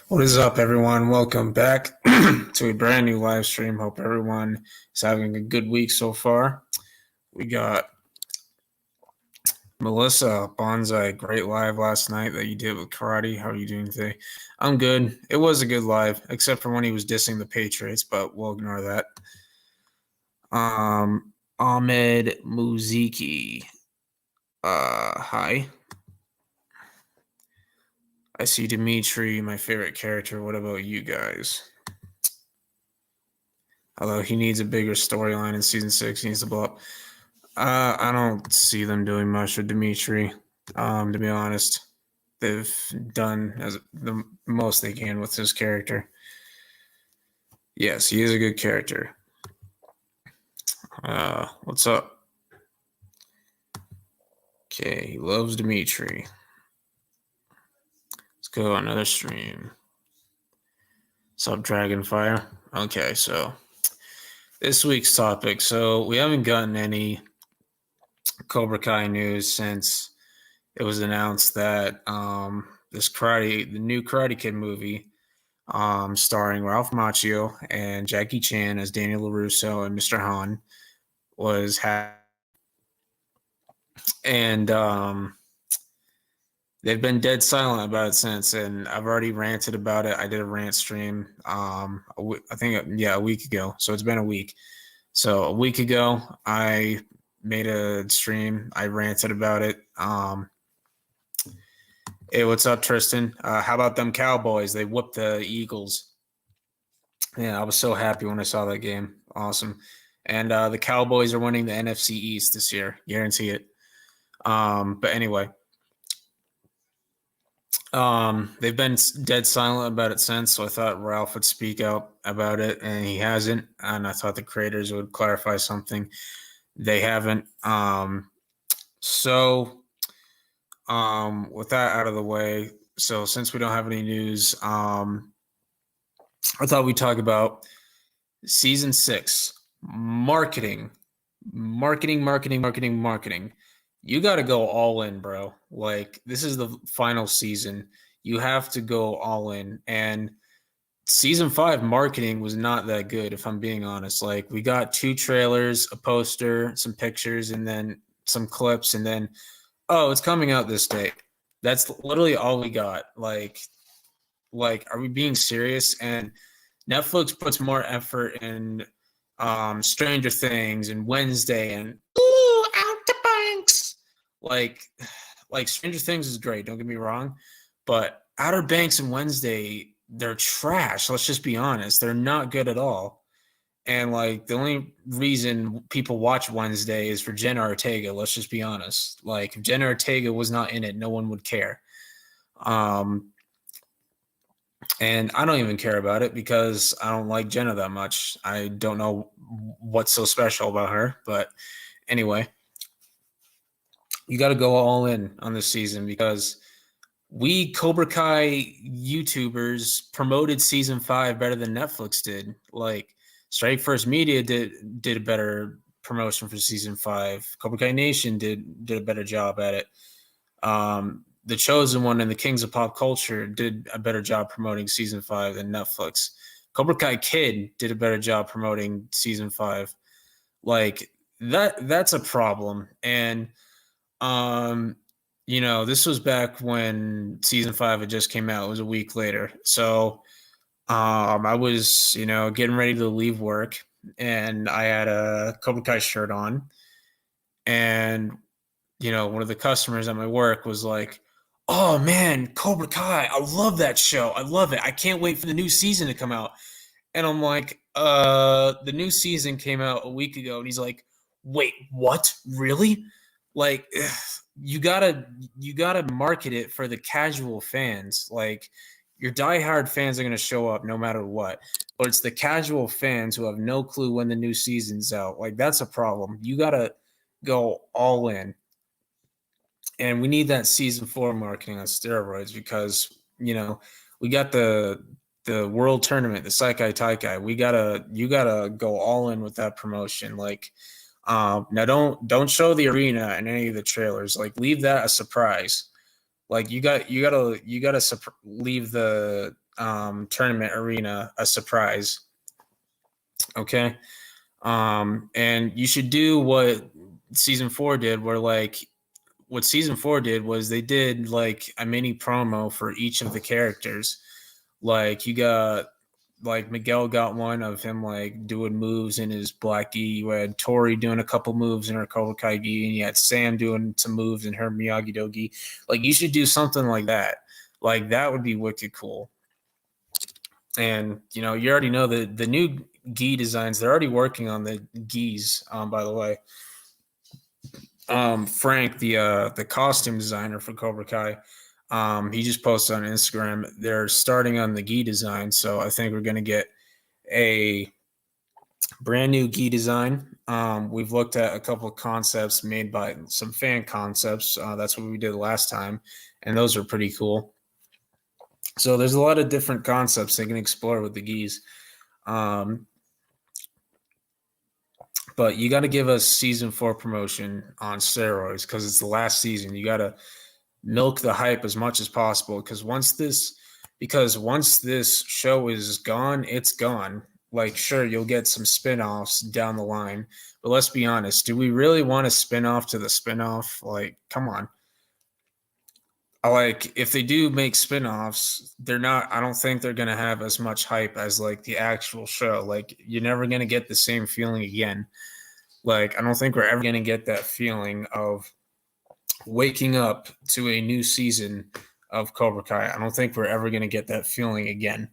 What is up, everyone? Welcome back to a brand new live stream. Hope everyone is having a good week so far. We got Melissa Bonsai, great live last night that you did with karate. How are you doing today? I'm good. It was a good live, except for when he was dissing the Patriots, but we'll ignore that. Ahmed Muziki. Hi. I see Dimitri, my favorite character. What about you guys? Although he needs a bigger storyline in season 6, he needs to blow up. I don't see them doing much with Dimitri. To be honest, they've done as the most they can with his character. Yes, he is a good character. What's up? Okay, he loves Dimitri. Let's go another stream. What's up, Dragonfire? Okay, so this week's topic. So we haven't gotten any Cobra Kai news since it was announced that the new Karate Kid movie, starring Ralph Macchio and Jackie Chan as Daniel LaRusso and Mr. Han, was and they've been dead silent about it since. And I've already ranted about it. I did a rant stream, I think, a week ago. So it's been a week. So a week ago, I made a stream. I ranted about it. Hey, what's up, Tristan? How about them Cowboys? They whooped the Eagles. Yeah, I was so happy when I saw that game. Awesome. And the Cowboys are winning the NFC East this year. Guarantee it. But anyway, they've been dead silent about it since, so I thought Ralph would speak out about it, and he hasn't. And I thought the creators would clarify something. They haven't. So with that out of the way, so since we don't have any news, I thought we'd talk about season 6 marketing. You got to go all in, bro. Like, this is the final season. You have to go all in. And season 5 marketing was not that good, if I'm being honest. Like, we got 2 trailers, a poster, some pictures, and then some clips, and then, oh, it's coming out this day. That's literally all we got. Like, are we being serious? And Netflix puts more effort in Stranger Things and Wednesday and out the banks. Like, Stranger Things is great. Don't get me wrong, but Outer Banks and Wednesday, they're trash. Let's just be honest. They're not good at all. And like, the only reason people watch Wednesday is for Jenna Ortega. Let's just be honest. Like, if Jenna Ortega was not in it, no one would care. And I don't even care about it because I don't like Jenna that much. I don't know what's so special about her. But anyway, you got to go all in on this season because we Cobra Kai YouTubers promoted season 5 better than Netflix did. Like, Strike First Media did a better promotion for season 5. Cobra Kai Nation did a better job at it. The Chosen One and the Kings of Pop Culture did a better job promoting season 5 than Netflix. Cobra Kai Kid did a better job promoting season 5. Like, that's a problem. And this was back when season 5 had just came out. It was a week later. So I was, getting ready to leave work, and I had a Cobra Kai shirt on. And, one of the customers at my work was like, "Oh man, Cobra Kai, I love that show. I love it. I can't wait for the new season to come out." And I'm like, the new season came out a week ago. And he's like, "Wait, what? Really?" Like, you gotta market it for the casual fans. Like, your diehard fans are gonna show up no matter what. But it's the casual fans who have no clue when the new season's out. Like, that's a problem. You gotta go all in. And we need that season 4 marketing on steroids because, we got the world tournament, the Saikai Taikai. You gotta go all in with that promotion. Like, now don't show the arena in any of the trailers. Like, leave that a surprise. Like, you gotta leave the tournament arena a surprise. Okay. And you should do what season 4 did, where like what season 4 did was they did like a mini promo for each of the characters. Like you got like Miguel got one of him like doing moves in his black gi. You had Tori doing a couple moves in her Cobra Kai gi, and you had Sam doing some moves in her Miyagi Do gi. Like you should do something like that. Like that would be wicked cool. And you know, you already know the new gi designs. They're already working on the gis. By the way, Frank, the costume designer for Cobra Kai, he just posted on Instagram. They're starting on the gi design, so I think we're gonna get a brand new gi design. We've looked at a couple of concepts made by some fan concepts. That's what we did last time, and those are pretty cool. So there's a lot of different concepts they can explore with the gis. Um, but you got to give us season 4 promotion on steroids because it's the last season. You got to milk the hype as much as possible because once this show is gone, it's gone. Like, sure, you'll get some spin-offs down the line, but let's be honest, do we really want a spin-off to the spin-off? Like, come on. Like, if they do make spin-offs, I don't think they're gonna have as much hype as like the actual show. Like, you're never gonna get the same feeling again. Like, I don't think we're ever gonna get that feeling of waking up to a new season of Cobra Kai. I don't think we're ever going to get that feeling again.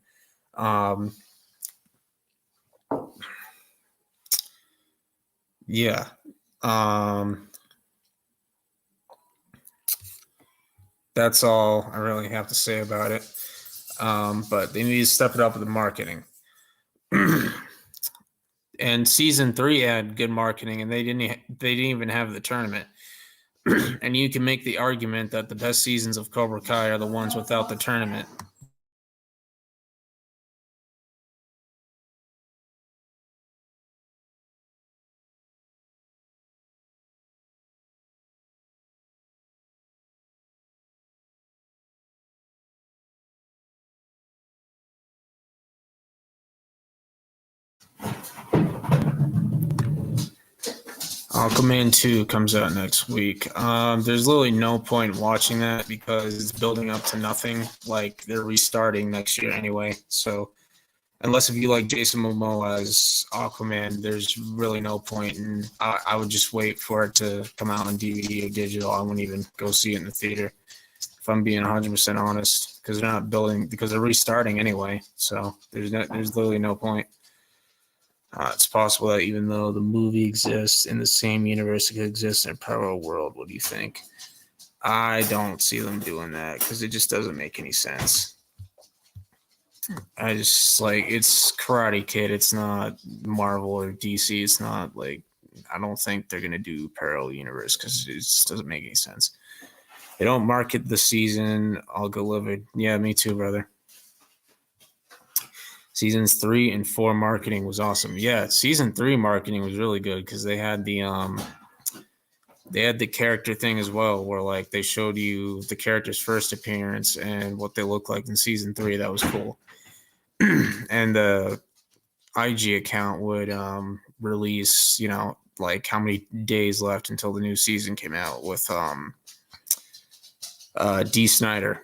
Yeah. That's all I really have to say about it. But they need to step it up with the marketing. And season 3 had good marketing, and they didn't even have the tournament. And you can make the argument that the best seasons of Cobra Kai are the ones without the tournament. Aquaman 2 comes out next week. There's literally no point in watching that because it's building up to nothing. Like, they're restarting next year anyway. So, unless if you like Jason Momoa as Aquaman, there's really no point. And I would just wait for it to come out on DVD or digital. I wouldn't even go see it in the theater, if I'm being 100% honest, because they're restarting anyway. So, there's literally no point. It's possible that even though the movie exists in the same universe, it could exist in a parallel world. What do you think? I don't see them doing that because it just doesn't make any sense. I just like it's Karate Kid. It's not Marvel or DC. It's not like I don't think they're gonna do parallel universe because it just doesn't make any sense. They don't market the season. I'll go live it. Yeah, me too, brother. Seasons 3 and 4 marketing was awesome. Yeah, season 3 marketing was really good because they had the character thing as well, where like they showed you the character's first appearance and what they look like in season 3. That was cool. And the IG account would release, like how many days left until the new season came out with D. Snyder.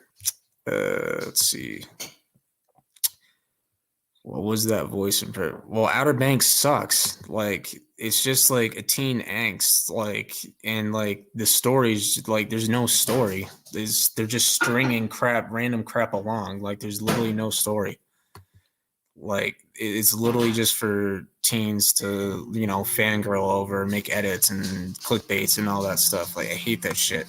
Let's see. What was that voice impression? Well, Outer Banks sucks. Like it's just like a teen angst. Like and like the stories, like there's no story. They're just stringing random crap along. Like there's literally no story. Like it's literally just for teens to fangirl over, make edits and clickbaits and all that stuff. Like I hate that shit.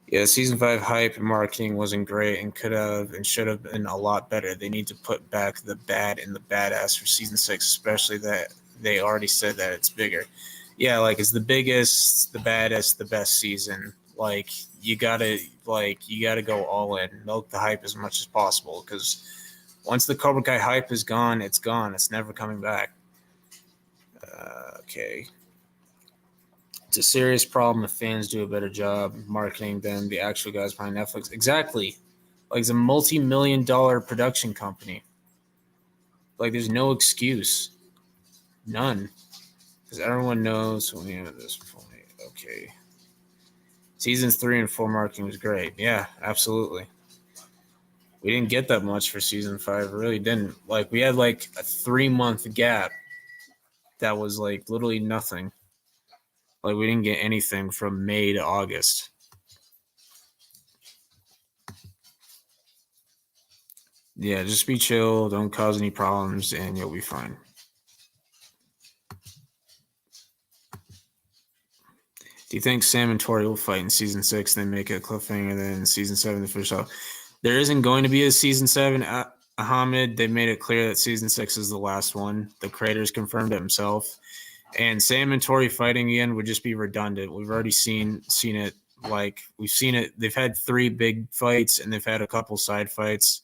Yeah, season 5 hype and marketing wasn't great and could have and should have been a lot better. They need to put back the bad and the badass for season 6, especially that they already said that it's bigger. Yeah, like it's the biggest, the baddest, the best season. Like you gotta go all in, milk the hype as much as possible because once the Cobra Kai hype is gone, it's gone. It's never coming back. Okay. It's a serious problem if fans do a better job marketing than the actual guys behind Netflix. Exactly. Like, it's a multi-million-dollar production company. Like, there's no excuse. None. Because everyone knows when you're at this point. Okay. Seasons 3 and 4 marketing was great. Yeah, absolutely. We didn't get that much for season 5. Really didn't. Like, we had like a 3-month gap that was like literally nothing. Like, we didn't get anything from May to August. Yeah, just be chill. Don't cause any problems, and you'll be fine. Do you think Sam and Tori will fight in season 6, then make it a cliffhanger, then season 7 to finish off? There isn't going to be a season 7. Ahmed, they made it clear that season 6 is the last one. The creators confirmed it himself. And Sam and Tori fighting again would just be redundant. We've already seen it. Like, we've seen it. They've had 3 big fights, and they've had a couple side fights.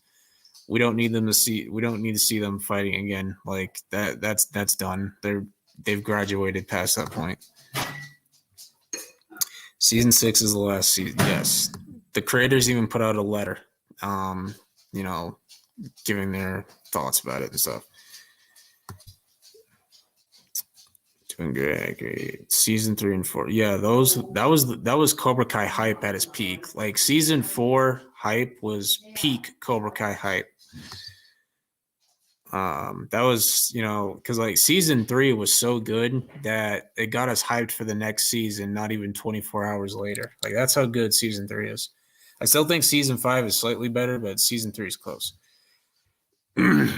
We don't need to see them fighting again. Like, that's done. They've graduated past that point. Season 6 is the last season. Yes, the creators even put out a letter, giving their thoughts about it and stuff. Doing great. Season 3 and 4. Yeah, that was Cobra Kai hype at its peak. Like, season 4 hype was peak Cobra Kai hype. That was, because like season 3 was so good that it got us hyped for the next season, not even 24 hours later. Like, that's how good season 3 is. I still think season 5 is slightly better, but season 3 is close. They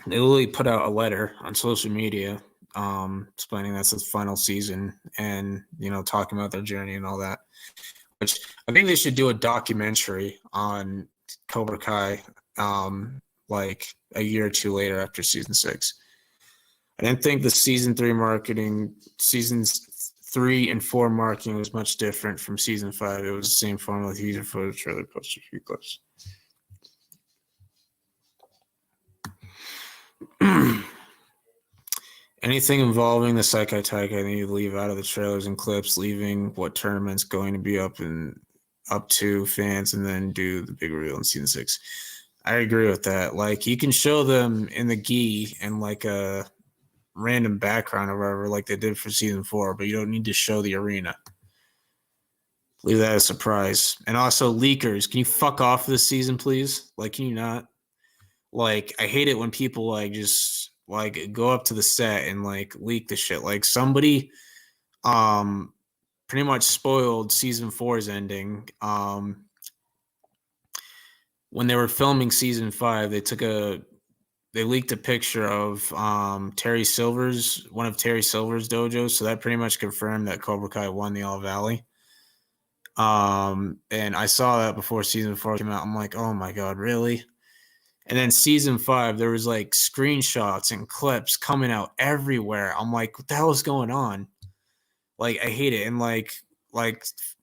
literally put out a letter on social media, explaining that's the final season and, talking about their journey and all that, which I think they should do a documentary on Cobra Kai, like a year or two later after season 6. I didn't think the seasons 3 and 4 marketing was much different from season 5. It was the same formula with user photos, trailer, poster, few clips. Anything involving the Seikai Taikai, I need to leave out of the trailers and clips, leaving what tournament's going to be up to fans, and then do the big reveal in season 6. I agree with that. Like, you can show them in the gi and like a random background or whatever, like they did for season 4, but you don't need to show the arena. Leave that as a surprise. And also, leakers, can you fuck off this season, please? Like, can you not? Like, I hate it when people like just like go up to the set and like leak the shit. Like, somebody pretty much spoiled season 4's ending. When they were filming season 5, they leaked a picture of one of Terry Silver's dojos, so that pretty much confirmed that Cobra Kai won the All Valley. And I saw that before season 4 came out. I'm like, oh my god, really? And then season 5, there was like screenshots and clips coming out everywhere. I'm like, what the hell is going on? Like, I hate it. And like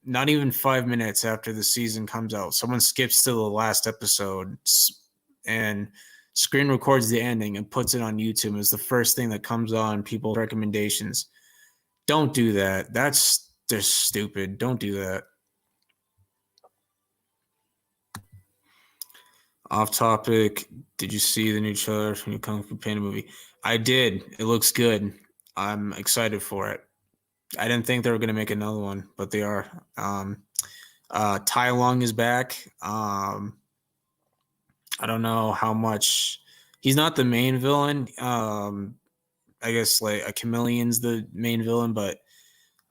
not even 5 minutes after the season comes out, someone skips to the last episode and screen records the ending and puts it on YouTube as the first thing that comes on people's recommendations. Don't do that. That's just stupid. Don't do that. Off topic, did you see the new trailer for the new Kung Fu Panda movie? I did. It looks good. I'm excited for it. I didn't think they were going to make another one, but they are. Tai Lung is back. I don't know how much. He's not the main villain. I guess like a chameleon's the main villain, but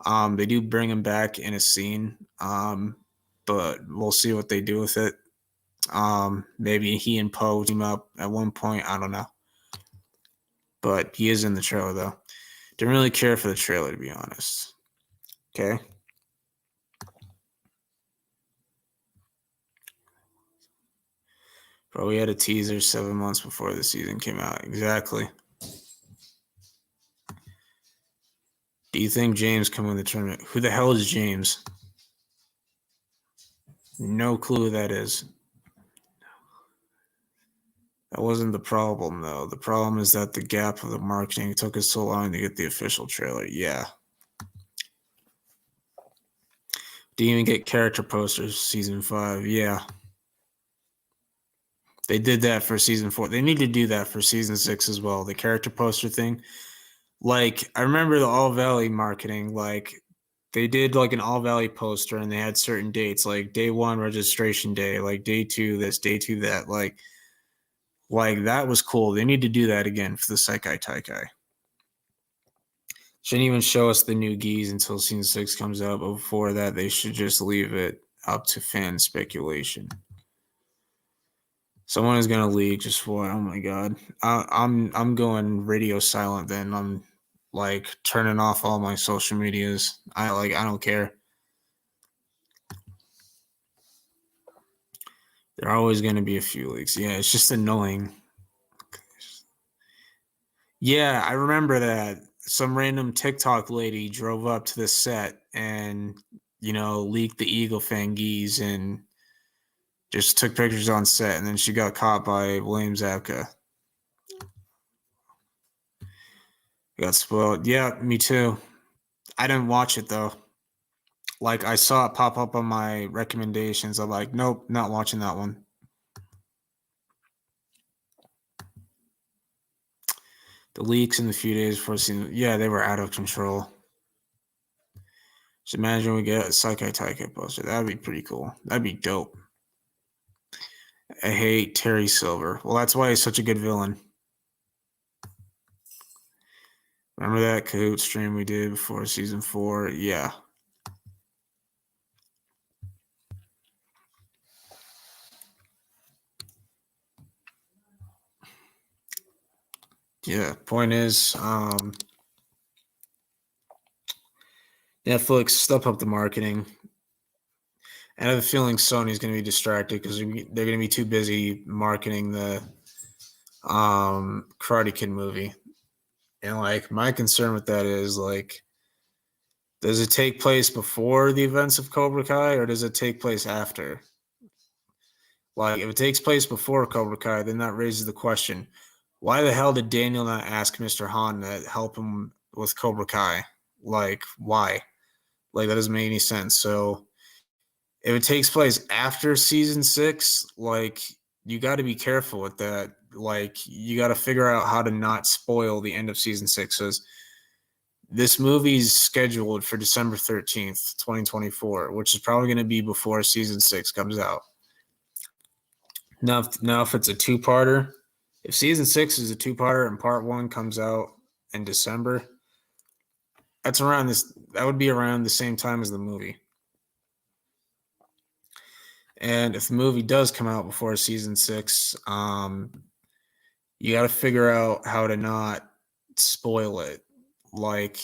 they do bring him back in a scene. But we'll see what they do with it. Maybe he and Poe team up at one point. I don't know. But he is in the trailer, though. Didn't really care for the trailer, to be honest. Okay. Bro, we had a teaser 7 months before the season came out. Exactly. Do you think James can win the tournament? Who the hell is James? No clue who that is. That wasn't the problem, though. The problem is that the gap of the marketing took us so long to get the official trailer. Yeah. Do you even get character posters season 5? Yeah. They did that for season 4. They need to do that for season 6 as well. The character poster thing. Like, I remember the All Valley marketing. Like, they did like an All Valley poster, and they had certain dates, like day 1 registration day, like day 2 this, day 2 that. Like that was cool. They need to do that again for the Seikai Taikai. Shouldn't even show us the new geese until season 6 comes out. But before that, they should just leave it up to fan speculation. Someone is gonna leak just for, oh my god. I'm going radio silent then. I'm like turning off all my social medias. I don't care. There are always gonna be a few leaks. Yeah, it's just annoying. Yeah, I remember that. Some random TikTok lady drove up to the set and, leaked the Eagle Fang geese and just took pictures on set, and then she got caught by William Zabka. Got spoiled. Yeah, me too. I didn't watch it though. Like, I saw it pop up on my recommendations. I'm like, nope, not watching that one. The leaks in the few days before seeing, yeah, they were out of control. Just imagine we get a Seikai Taikai poster. That'd be pretty cool. That'd be dope. I hate Terry Silver. Well, that's why he's such a good villain. Remember that Kahoot stream we did before season 4? Yeah. Yeah. Point is, Netflix, step up the marketing. I have a feeling Sony's going to be distracted because they're going to be too busy marketing the Karate Kid movie. And like, my concern with that is like, does it take place before the events of Cobra Kai, or does it take place after? Like, if it takes place before Cobra Kai, then that raises the question: why the hell did Daniel not ask Mr. Han to help him with Cobra Kai? Like, why? Like, that doesn't make any sense. So, if it takes place after season 6, like, you got to be careful with that. Like, you got to figure out how to not spoil the end of season 6. Because this movie's scheduled for December 13th, 2024, which is probably going to be before season 6 comes out. Now, if it's a two-parter, if season 6 is a two-parter and part 1 comes out in December, that would be around the same time as the movie. And if the movie does come out before season 6, you got to figure out how to not spoil it. Like,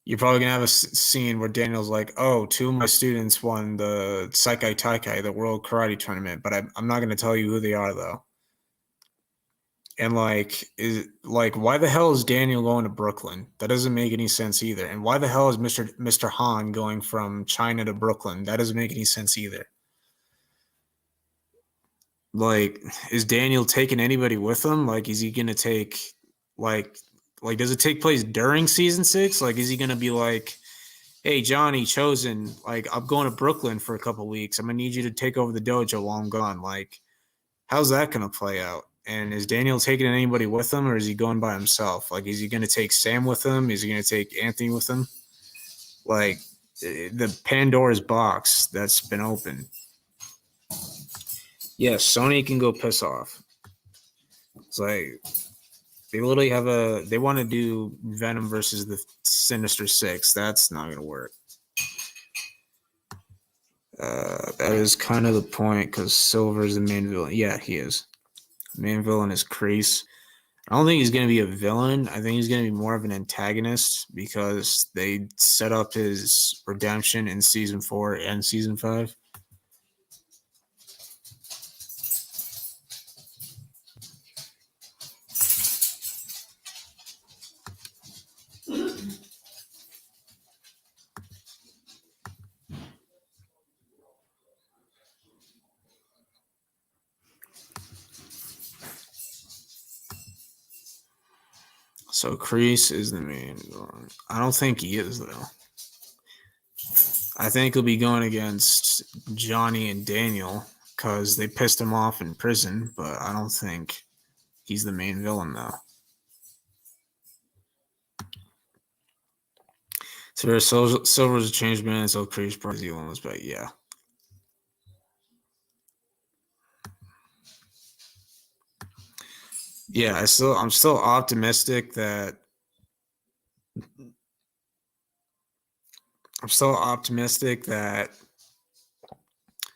you're probably going to have a scene where Daniel's like, oh, 2 of my students won the Seikai Taikai, the World Karate Tournament, but I'm not going to tell you who they are, though. And why the hell is Daniel going to Brooklyn? That doesn't make any sense either. And why the hell is Mr. Han going from China to Brooklyn? That doesn't make any sense either. Like, is Daniel taking anybody with him? Like, is he gonna take like does it take place during season 6? Like, is he gonna be like, hey, Johnny Chosen, like, I'm going to Brooklyn for a couple weeks. I'm gonna need you to take over the dojo while I'm gone. Like, how's that gonna play out? And is Daniel taking anybody with him, or is he going by himself? Like, is he gonna take Sam with him? Is he gonna take Anthony with him? Like, the Pandora's box that's been opened. Yes, Sony can go piss off. It's like, they literally they want to do Venom versus the Sinister Six. That's not going to work. That is kind of the point, because Silver's the main villain. Yeah, he is. The main villain is Kreese. I don't think he's going to be a villain. I think he's going to be more of an antagonist, because they set up his redemption in season 4 and season 5. So Kreese is the main villain. I don't think he is, though. I think he'll be going against Johnny and Daniel, because they pissed him off in prison, but I don't think he's the main villain, though. So Silver's a changed man, so Cree's brought his evil back. Yeah. Yeah, I'm still optimistic that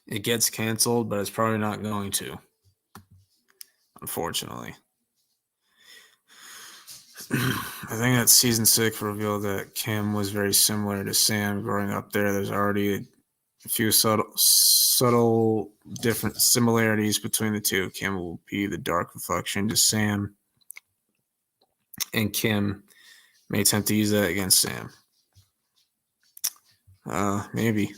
it gets canceled, but it's probably not going to, unfortunately. I think that season 6 revealed that Kim was very similar to Sam growing up there. There's already a few subtle different similarities between the two. Kim will be the dark reflection to Sam, and Kim may attempt to use that against Sam. Maybe.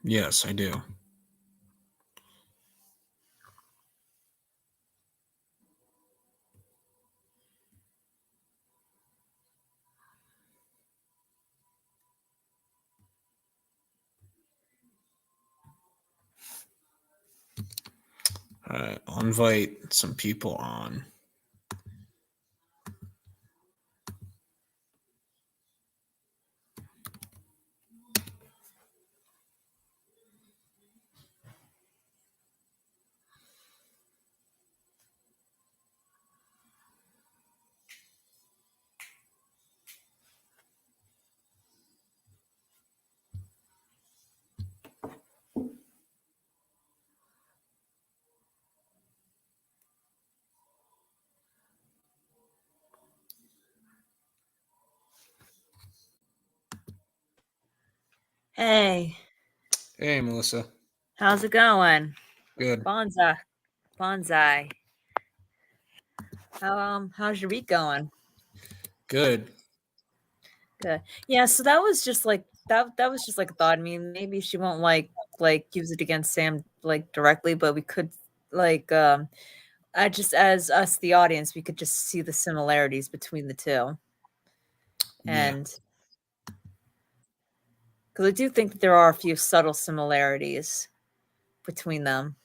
Yes, I do. All right, I'll invite some people on. Hey, Hey, Melissa. how's it going? Good. Bonsai. How's your week going? Good. Good. Yeah, so that was just like that was just like a thought. I mean, maybe she won't like use it against Sam like directly, but we could like I just as us the audience, we could just see the similarities between the two. Yeah. And because I do think that there are a few subtle similarities between them.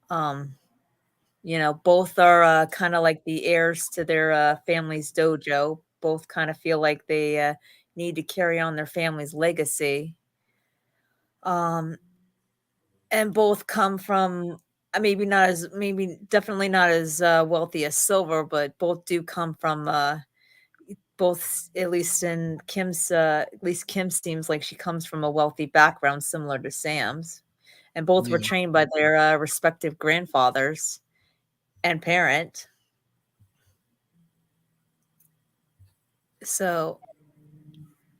Um both are kind of like the heirs to their family's dojo. Both kind of feel like they need to carry on their family's legacy. Um, and both come from maybe definitely not as wealthy as Silver, but both do come from both at least Kim seems like she comes from a wealthy background similar to Sam's, and both were Yeah. trained by their respective grandfathers and parent. So,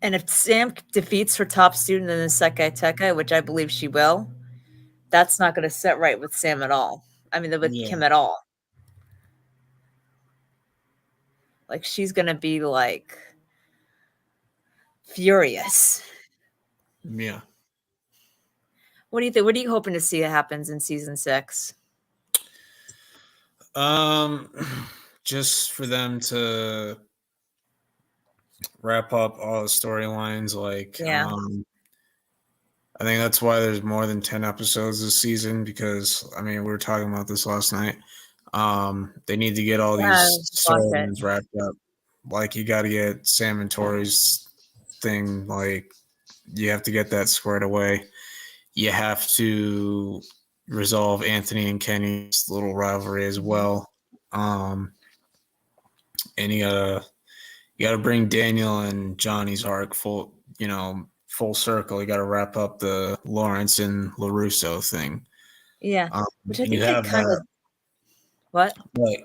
and if Sam defeats her top student in the Sekai Teka, which I believe she will, that's not going to sit right with Sam at all. I mean, with Yeah. Kim at all. Like, she's going to be like furious. Yeah. What do you think? What are you hoping to see that happens in season 6? Um, just for them to wrap up all the storylines. Yeah. I think that's why there's more than 10 episodes this season because, I mean, we were talking about this last night. They need to get all Yeah, I these just watched it. storylines wrapped up. Like you got to get Sam and Tori's thing. Like you have to get that squared away. You have to resolve Anthony and Kenny's little rivalry as Mhm. well. And you gotta bring Daniel and Johnny's arc full circle. You gotta wrap up the Lawrence and LaRusso thing. Yeah, which I And you think they have kinda that what?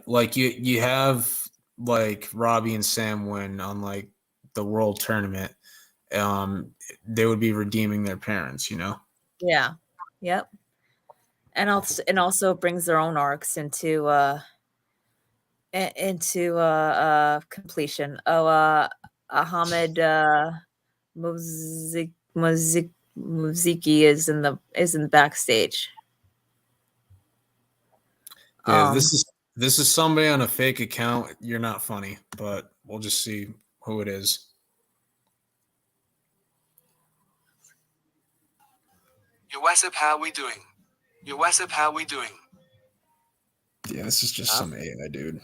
like you have like Robbie and Sam win on like the world tournament. They would be redeeming their parents. Yeah. Yep. And also brings their own arcs into completion. Oh, Ahmed, Muziki is in the backstage. Yeah, Um, this is somebody on a fake account. You're not funny, but we'll just see who it is. Yo, what's up? How we doing? Yo, what's up? How we doing? Yeah, this is just some AI dude.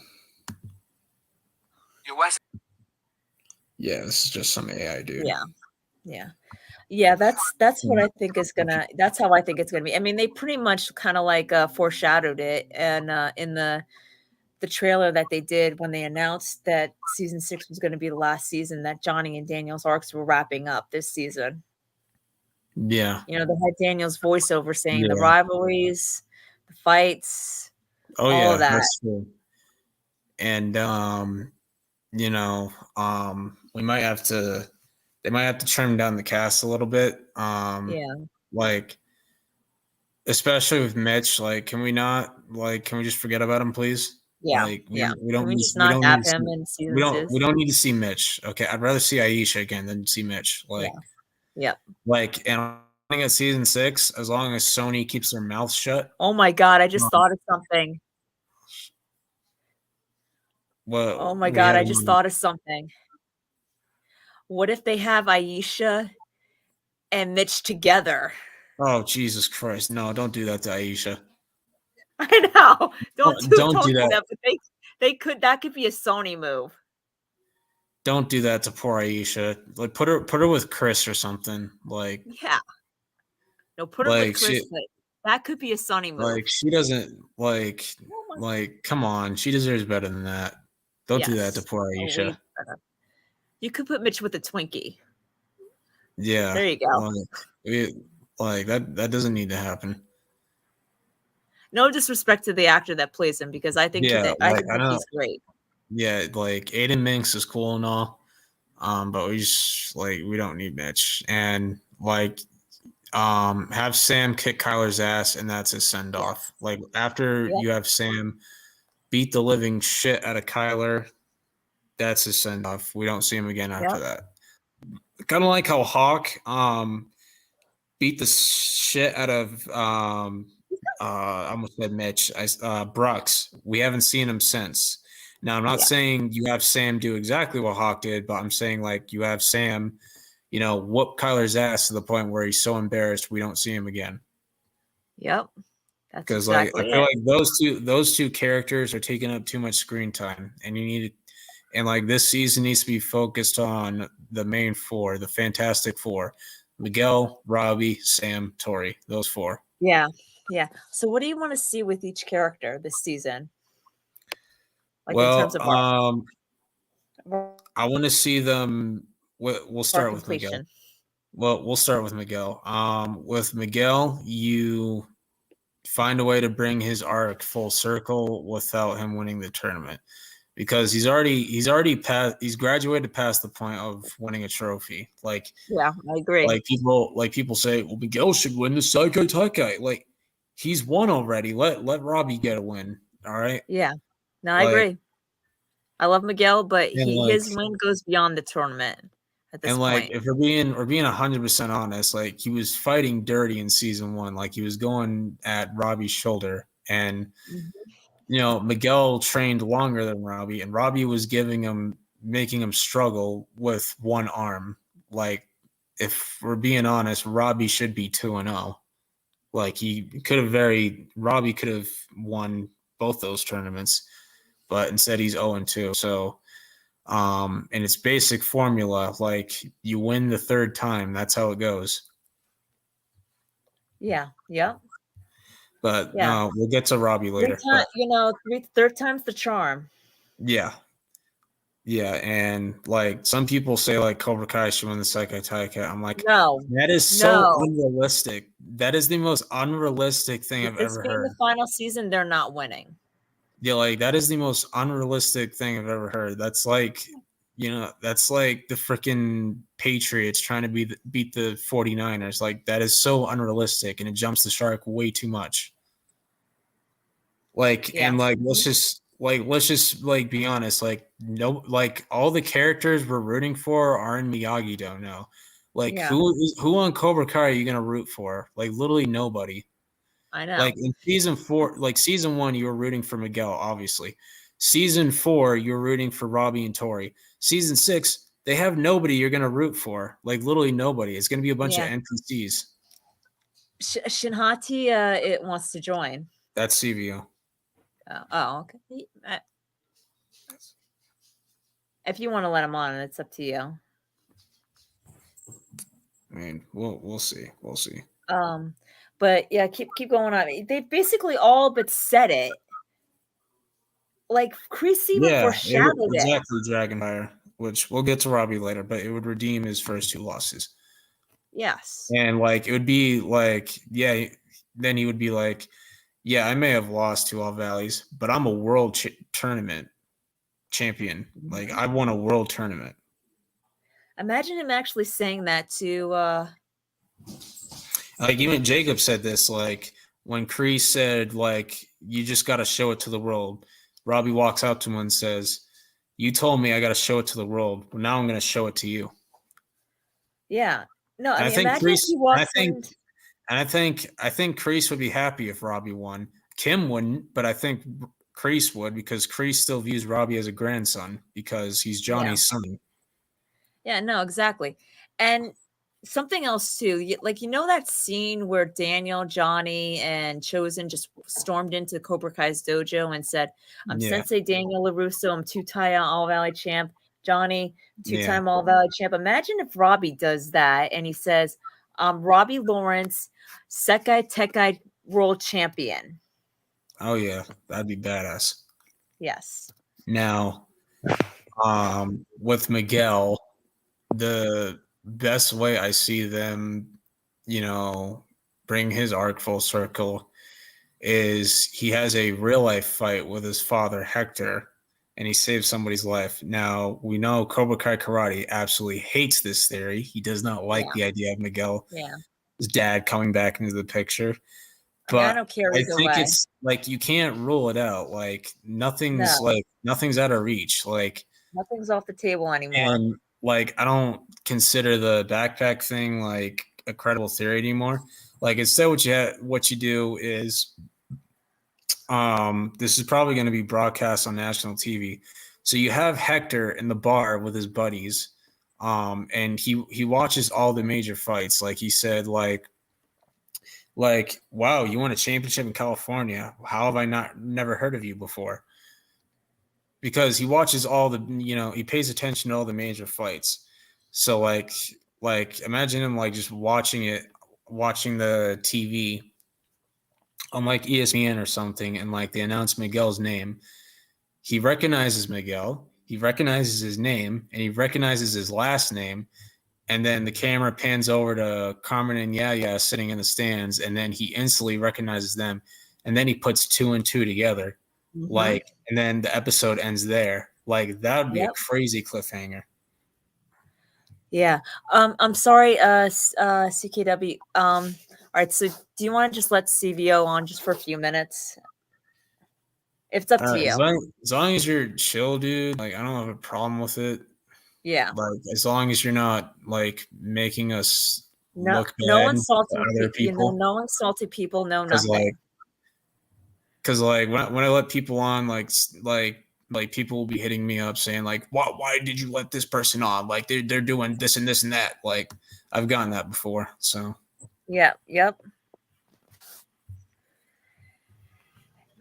Yo, what's Yeah, this is just some AI dude. yeah, yeah. Yeah, that's what I think is gonna that's how I think it's gonna be. I mean, they pretty much kinda like, foreshadowed it and, in the trailer that they did when they announced that season 6 was gonna be the last season, that Johnny and Daniel's arcs were wrapping up this season. Yeah, You know, they had Daniel's voiceover saying the yeah. rivalries, the fights, Oh all of yeah, that. that's true. And we might have to they might have to trim down the cast a little bit. Yeah, Like especially with Mitch, like can we just forget about him please? yeah, Like yeah. we Can don't we need just we not don't need have to him see in season 6? we don't need to see Mitch. Okay, I'd rather see Aisha again than see Mitch. Yeah, yep. And at season 6, as long as Sony keeps their mouth shut. Oh my god, I just Um, thought of something. Oh well, my we god, have I just thought of something. What if they have Aisha and Mitch together? oh Jesus Christ, no, don't do that to Aisha. I know. Don't do Don't do don't do that. that, but they could that could be a Sony move. Don't do that to poor Aisha. Like put her with Chris or something. Yeah. No, put her with Like Chris, but that could be a Sony move. she doesn't Oh my come on, she deserves better than that. Don't do that to yes. poor Oh, Aisha. way better. You could put Mitch with a Twinkie. Yeah, There you go. it, that doesn't need to happen. No disrespect to the actor that plays him because Yeah, I like think I that know. he's great. Yeah, like Aiden Minks is cool and all. But we don't need Mitch. And have Sam kick Kyler's ass and that's his send off. Yes. Like after Yep. you have Sam beat the living shit out of Kyler, that's his send off. We don't see him again after Yep. that. Kind of like how Hawk beat the shit out of I almost said Mitch. Brooks. We haven't seen him since. Now I'm not Yeah. saying you have Sam do exactly what Hawk did, but I'm saying like you have Sam, whoop Kyler's ass to the point where he's so embarrassed we don't see him again. Yep. That's Because like I exactly feel it. like those two characters are taking up too much screen time, and you need and like this season needs to be focused on the main four, the Fantastic Four: Miguel, Robbie, Sam, Tori. Those four. Yeah. Yeah. So what do you want to see with each character this season? Like in terms Well, of I want to see them. We'll our start with Miguel. completion. Well, we'll start with Miguel. With Miguel, you find a way to bring his arc full circle without him winning the tournament, because he's graduated past the point of winning a trophy. Yeah, I agree. People say, well, Miguel should win the Psycho Taike. Like he's won already. Let Robbie get a win. All right. Yeah. No, I Like agree. I love Miguel, but and like his win goes beyond the tournament at this And like, point. if we're being 100% honest, like he was fighting dirty in season 1, like he was going at Robbie's shoulder, and Mhm. Miguel trained longer than Robbie, and Robbie was making him struggle with one arm. Like, if we're being honest, Robbie should be 2-0. Like Robbie could have won both those tournaments, but instead he's 0-2. So, and it's basic formula. Like you win the third time. That's how it goes. Yeah. Yep. But Yeah. we'll get to Robbie later. Time, third time's the charm. Yeah. Yeah. And like some people say like Cobra Kai should win the Sekai Taika. I'm like, no, that is so unrealistic. That is the most unrealistic thing I've ever heard. The final season, they're not winning. Yeah, like that is the most unrealistic thing I've ever heard. That's like, that's like the freaking Patriots trying to beat the 49ers. Like that is so unrealistic and it jumps the shark way too much. Like, and like, let's just be honest. Like, no, like all the characters we're rooting for are in Miyagi-Do now. Like, who on Cobra Kai are you gonna root for? Like, literally nobody. I know. Like in season 4, like season 1, you were rooting for Miguel, obviously. Season 4, you're rooting for Robbie and Tori. Season 6, they have nobody you're gonna root for. Like literally nobody. It's gonna be a bunch of NPCs. Shinhati, it wants to join. That's CVO. Oh, okay. If you want to let him on, it's up to you. I mean, we'll see. We'll see. But yeah, keep going on. They basically all but said it. Like Kreese even foreshadowed it. Exactly, Dragonfire, which we'll get to Robbie later, but it would redeem his first 2 losses. Yes. And like it would be like, then he would be like, yeah, I may have lost to All Valleys, but I'm a world tournament champion. Like I won a world tournament. Imagine him actually saying that to like even Jacob said this, like when Kreese said like you just got to show it to the world. Robbie walks out to him and says, "You told me I got to show it to the world. Well, now I'm going to show it to you." Yeah. No, I mean, think Kreese, I think Kreese would be happy if Robbie won. Kim wouldn't, but I think Kreese would because Kreese still views Robbie as a grandson because he's Johnny's son. Yeah, no, exactly. And something else too, like that scene where Daniel, Johnny, and Chosen just stormed into Cobra Kai's dojo and said, "I'm Sensei Daniel LaRusso. I'm 2-time All Valley champ. Johnny, 2-time All Valley champ." Imagine if Robbie does that and he says, "Robbie Lawrence, Sekai Tekai world champion." Oh yeah, that'd be badass. Yes. Now, with Miguel, the best way I see them, bring his arc full circle is he has a real life fight with his father, Hector, and he saves somebody's life. Now, we know Cobra Kai Karate absolutely hates this theory. He does not like the idea of Miguel, his dad, coming back into the picture. But I don't care. I think it's like you can't rule it out. Like nothing's out of reach. Like nothing's off the table anymore. And like I don't consider the backpack thing like a credible theory anymore. Like instead, what you do is, this is probably going to be broadcast on national TV. So you have Hector in the bar with his buddies, and he watches all the major fights. Like he said, like, wow, you won a championship in California. How have I never heard of you before? Because he watches all the, he pays attention to all the major fights. So like imagine him like just watching the TV on like ESPN or something, and like they announce Miguel's name. He recognizes Miguel, he recognizes his name, and he recognizes his last name. And then the camera pans over to Carmen and Yaya sitting in the stands, and then he instantly recognizes them. And then he puts 2 and 2 together. Like, and then the episode ends there. Like, that would be a crazy cliffhanger. Yeah. I'm sorry, CKW. All right. So do you want to just let CVO on just for a few minutes? If it's up to you. As long as you're chill, dude, like, I don't have a problem with it. Yeah. Like, as long as you're not, like, making us look bad no insulting other people. No insulted people, no nothing. Because like when I let people on, like people will be hitting me up saying like, why did you let this person on? Like they're doing this and this and that. Like I've gotten that before. So yeah, yep.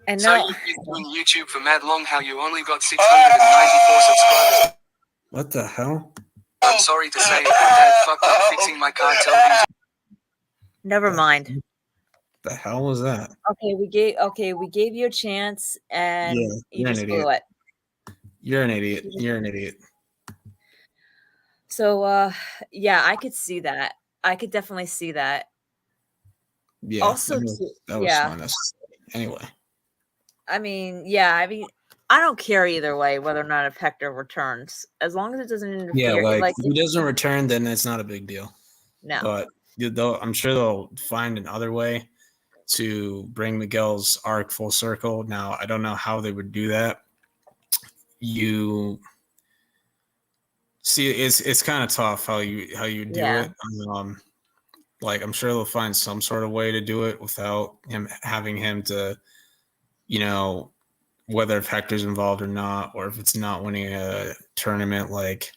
And So now, you've been doing YouTube for mad long, how you only got 694 subscribers. What the hell? I'm sorry to say it, my dad fucked up fixing my car television. never mind. The hell was that? Okay, we gave you a chance, and Yeah, you you're an just idiot. blew it. You're an idiot. You're an idiot. So, yeah, I could see that. I could definitely see that. Yeah, Also, that was yeah, not necessary. Anyway, I mean, yeah, I mean, I don't care either way whether or not if Hector returns, as long as it doesn't yeah, interfere. like Like, if he doesn't return, then it's not a big deal. no, But I'm sure they'll find another way to bring Miguel's arc full circle. Now, I don't know how they would do that. You see, it's kind of tough how you do yeah, it. Like I'm sure they'll find some sort of way to do it without him having him to, you know, whether if Hector's involved or not, or if it's not winning a tournament, like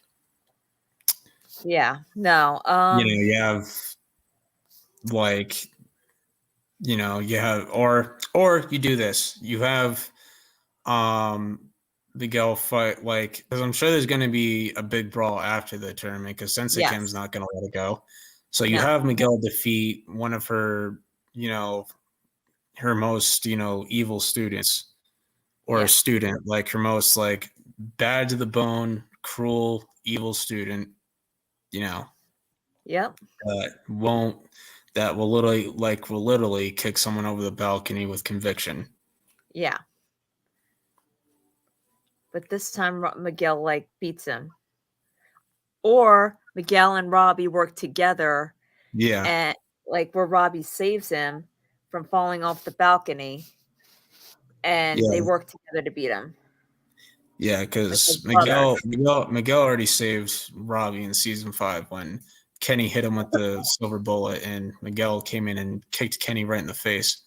yeah, no, you have like you have or you do this. You have Miguel fight like because I'm sure there's going to be a big brawl after the tournament because Sensei Kim's yes, not going to let it go. So you no, have Miguel defeat one of her, her most evil students or a yeah, student like her most like bad to the bone, cruel, evil student. You know yep, won't that will literally kick someone over the balcony with conviction. yeah. But this time Miguel like beats him, or Miguel and Robbie work together, Yeah, and like where Robbie saves him from falling off the balcony, and they yeah, work together to beat him. yeah. Like his Because brother. Miguel already saved Robbie in season 5 when Kenny hit him with the silver bullet, and Miguel came in and kicked Kenny right in the face.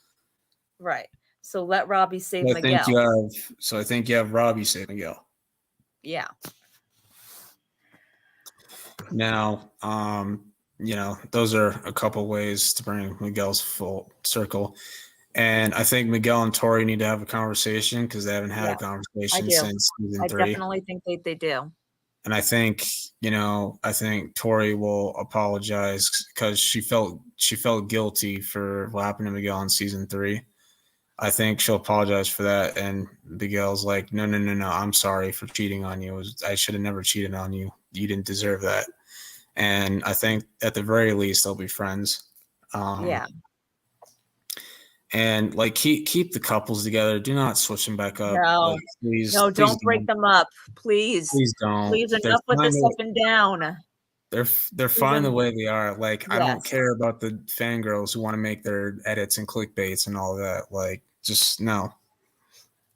Right. So let Robbie save So I think Miguel. you have Robbie save Miguel. Yeah. Now, those are a couple ways to bring Miguel's full circle. And I think Miguel and Tori need to have a conversation because they haven't had a Yes, I conversation do. since season I 3. definitely think they do. And I think, I think Tori will apologize because she felt guilty for what happened to Miguel in season 3. I think she'll apologize for that. And Miguel's like, no, I'm sorry for cheating on you. I should have never cheated on you. You didn't deserve that. And I think at the very least they'll be friends. Yeah. And like keep the couples together. Do not switch them back up. No. Like please, No, please don't break them up. Please. Please don't. Please, They're enough with fine. this up and down. They're fine the way they are. Like I don't Yes. care about the fangirls who want to make their edits and clickbaits and all that. Like just no.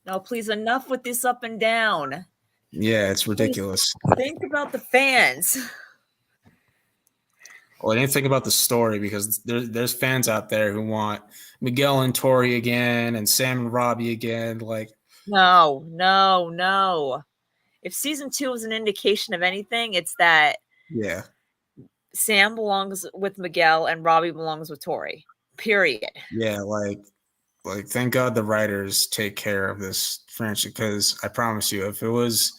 No, please, enough with this up and down. Yeah, it's ridiculous. Think about the fans. Well, I didn't think about the story because there's fans out there who want Miguel and Tori again and Sam and Robbie again. Like No. If season 2 was an indication of anything, it's that yeah. Sam belongs with Miguel and Robbie belongs with Tori. Period. Yeah, like thank God the writers take care of this franchise because I promise you, if it was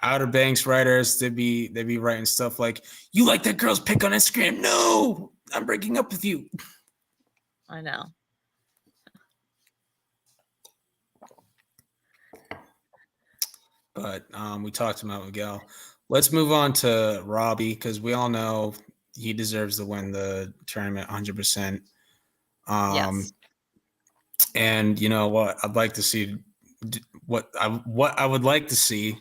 Outer Banks writers, they'd be writing stuff like, "You like that girl's pic on Instagram? No, I'm breaking up with you." I know. But we talked about Miguel. Let's move on to Robbie because we all know he deserves to win the tournament 100%. Yes. And you know what? I'd like to see what I would like to see,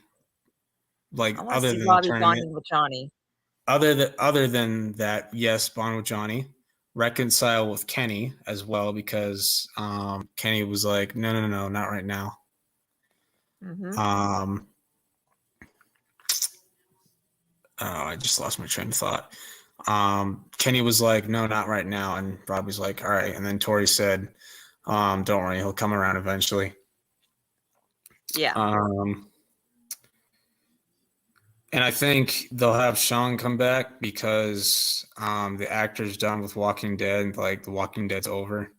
like I want to other see than the Robbie tournament, bonding with Johnny. other than that, yes, bond with Johnny, reconcile with Kenny as well because Kenny was like, no, not right now. Mm-hmm. Oh, I just lost my train of thought. Kenny was like, no, not right now. And Robbie's like, all right. And then Tori said, don't worry, he'll come around eventually. Yeah. And I think they'll have Sean come back because the actor's done with Walking Dead. Like, The Walking Dead's over.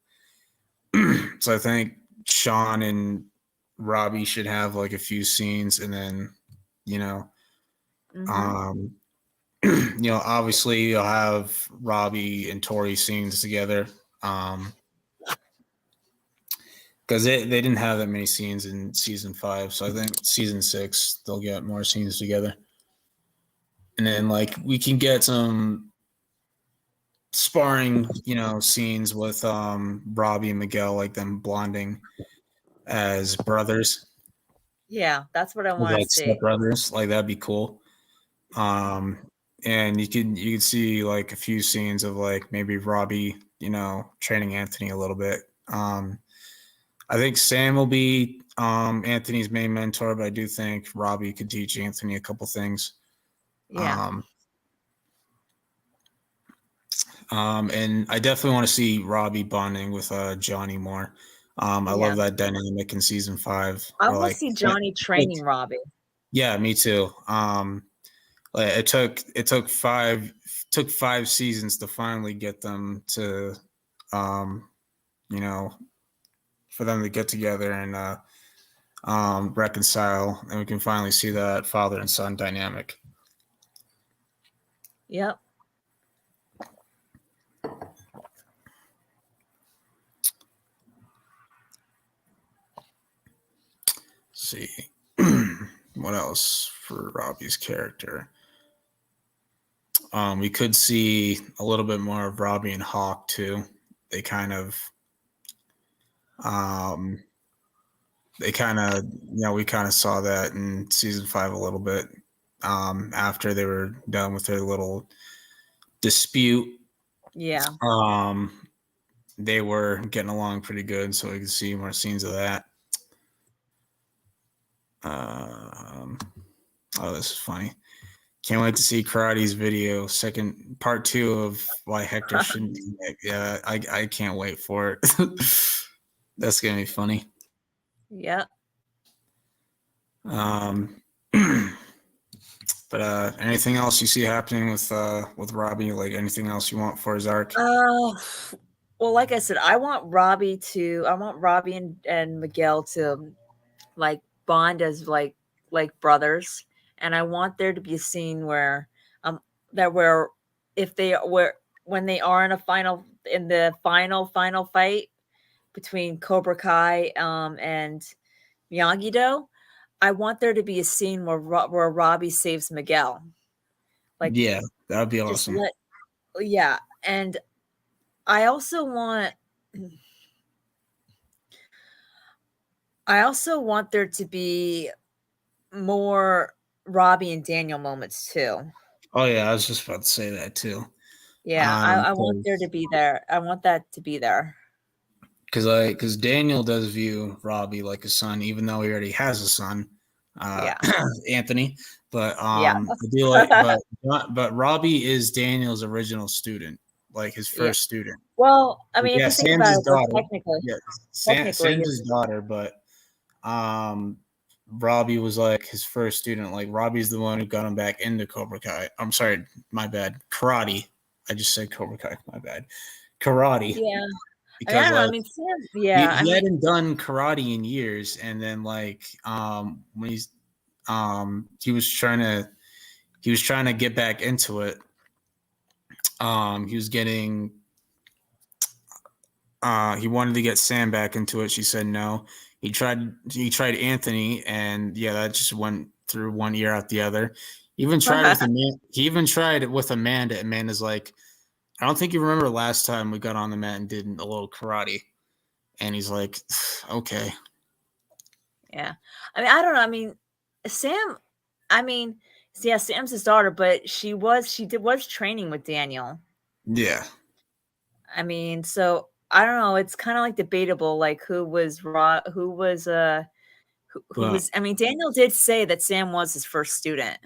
So I think Sean and Robbie should have like a few scenes, and then you know, um, obviously you'll have Robbie and Tori scenes together. Because they didn't have that many scenes in season 5, so I think season 6 they'll get more scenes together, and then like we can get some sparring, scenes with Robbie and Miguel, like them bonding as brothers, Yeah, that's what I want to like step see. brothers, like that'd be cool. Um, and you could see like a few scenes of like maybe Robbie, training Anthony a little bit. I think Sam will be Anthony's main mentor, but I do think Robbie could teach Anthony a couple things. Yeah. And I definitely want to see Robbie bonding with Johnny more. I Yeah. love that dynamic in season 5. I Or want to like, see Johnny training Robbie. yeah, me too. Like it took 5 seasons to finally get them to, you know, for them to get together and reconcile, and we can finally see that father and son dynamic. Yep. Let's see what else for Robbie's character. We could see a little bit more of Robbie and Hawk too. They kind of, we kind of saw that in season 5 a little bit. After they were done with their little dispute, Yeah. they were getting along pretty good, so we could see more scenes of that. Oh, this is funny. Can't wait to see Karate's video, second part 2 of why Hector shouldn't. Yeah, I can't wait for it. That's gonna be funny. Yep. But anything else you see happening with Robbie? Like anything else you want for his arc? Well, like I said, I want Robbie and Miguel to like bond as like brothers, and I want there to be a scene where if they were when they are in the final fight between Cobra Kai and Miyagi-Do, I want there to be a scene where Robbie saves Miguel. Like, Yeah, that would be just awesome. yeah, and I also want there to be more Robbie and Daniel moments too. Oh yeah, I was just about to say that too. Yeah, I want there to be there. I want that to be there. Because Daniel does view Robbie like a son, even though he already has a son, Yeah. Anthony. But Yeah. I do but Robbie is Daniel's original student, like his first student. Well, I mean, Yeah, if you think Sam's about his it, though, daughter. technically, Yeah, technically, Sam's his daughter, but Robbie was like his first student. Like Robbie's the one who got him back into Cobra Kai. I'm sorry, my bad. Karate. I just said Cobra Kai. My bad. Karate. yeah. Because I don't know. I like mean, Sam, yeah. he hadn't done karate in years, and then like when he was trying to get back into it. He was getting he wanted to get Sam back into it. She said no. He tried Anthony, and yeah, that just went through one ear out the other. He even tried it with Amanda. Amanda's like, I don't think you remember last time we got on the mat and did a little karate. And he's like, okay. Yeah. I mean, I don't know. I mean, Sam, yeah, Sam's his daughter, but she was training with Daniel. Yeah. I mean, so I don't know. It's kind of like debatable, like who was I mean, Daniel did say that Sam was his first student.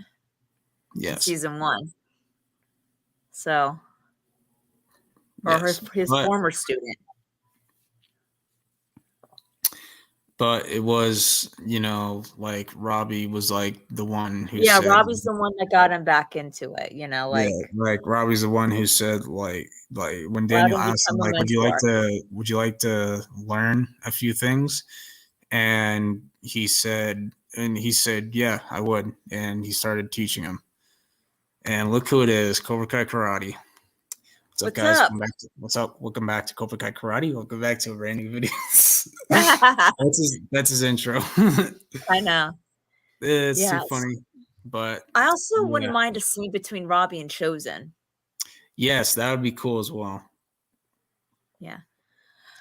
Yes. In season 1. So, or yes. his former student. but it was, like Robbie was like the one who Yeah, said, Robbie's the one that got him back into it, yeah, like, like Robbie's the one who said, like when let Daniel him asked him, become a like, mentor. would you like to learn a few things? And he said, yeah, I would. And he started teaching him. And look who it is, Cobra Kai Karate. What's up, What's guys? up? What's up? Welcome back to Cobra Kai Karate. Welcome back to a brand new video. I That's his intro. know. It's too Yes. funny, but I also wouldn't yeah, mind a scene between Robbie and Chosen. yes, that would be cool as well Yeah.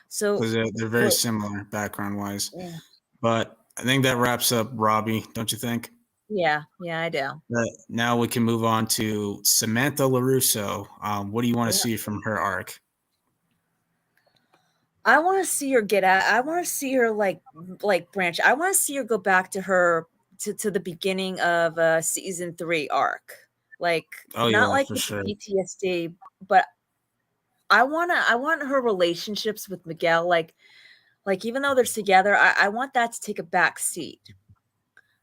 So because they're very similar background wise. But I think that wraps up Robbie, don't you think? yeah, I do. Now we can move on to Samantha LaRusso. What do you want to Yeah. see from her arc? I want to see her get out. I want to see her like branch. I want to see her go back to her to the beginning of season 3 arc. Like Oh not yeah, like for with sure. the PTSD, but I want her relationships with Miguel, like even though they're together, I want that to take a back seat.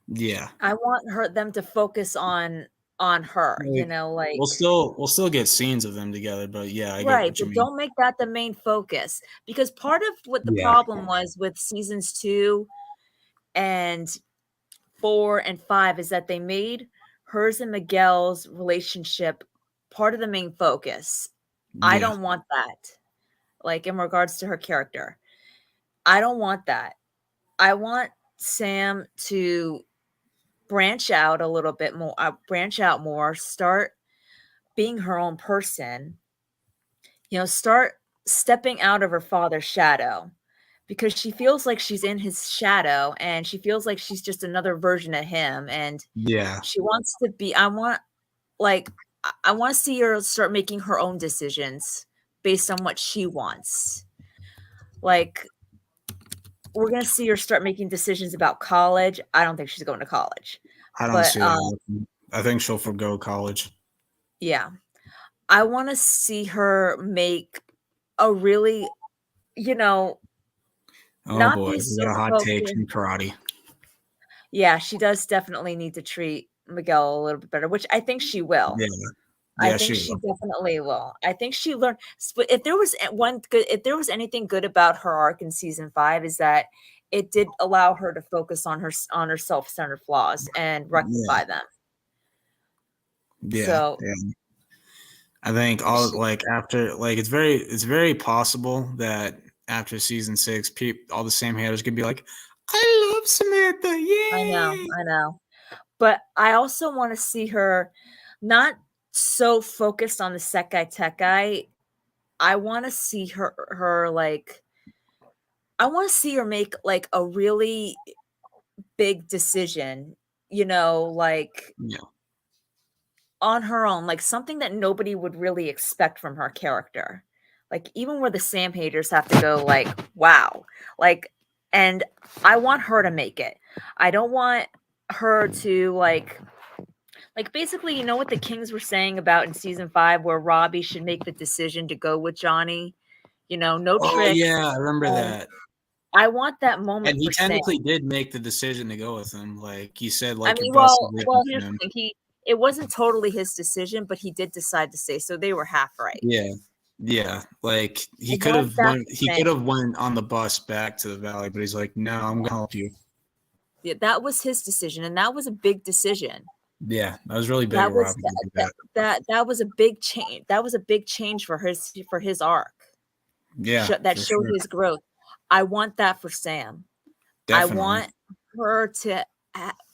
Yeah. I want them to focus on her, Like, like we'll still get scenes of them together, but yeah, I get right, what you but mean. don't make that the main focus, because part of what the Yeah. problem was with seasons 2 and 4 and 5 is that they made hers and Miguel's relationship part of the main focus. I Yeah. don't want that. Like in regards to her character. I don't want that. I want Sam to branch out a little bit more, branch out more, start being her own person, start stepping out of her father's shadow, because she feels like she's in his shadow and she feels like she's just another version of him. And Yeah. she wants to be, like, I want to see her start making her own decisions based on what she wants. Like, we're going to see her start making decisions about college. I don't think she's going to college. I don't But see that. I think she'll forgo college. yeah, I want to see her make a really, Oh not boy, be we so got a hot take focused. from karate. Yeah, she does definitely need to treat Miguel a little bit better, which I think she will. Yeah. I Yeah, think she she will. definitely will. I think she learned. But if there was anything good about her arc in season 5, is that it did allow her to focus on her self-centered flaws and Yeah. rectify them. Yeah. So Yeah. I think all she, like after like it's very possible that after season 6, all the same haters could be like, I love Samantha, yay! I know. But I also want to see her not so focused on the Sekai Tech guy. I want to see her like I want to see her make like a really big decision, like Yeah. on her own, like something that nobody would really expect from her character. Like even where the Sam haters have to go like, wow. Like, and I want her to make it. I don't want her to like basically, what the Kings were saying about in season 5 where Robbie should make the decision to go with Johnny, no Oh tricks. yeah, I remember And that. I want that And moment he for Sam. technically did make the decision to go with him. Like he said, I like your mean, bus is waiting for here's the him. thing. It wasn't totally his decision, but he did decide to stay, so they were half right. Yeah. Yeah. Like I want that for he could Sam. have went on the bus back to the valley, but he's like, no, I'm gonna help you. Yeah, that was his decision, and that was a big decision. Yeah, that was really big That of was Robbie to do that. that was a big change. That was a big change for his arc. Yeah, That for showed sure. his growth. I want that for Sam. I Definitely. want her to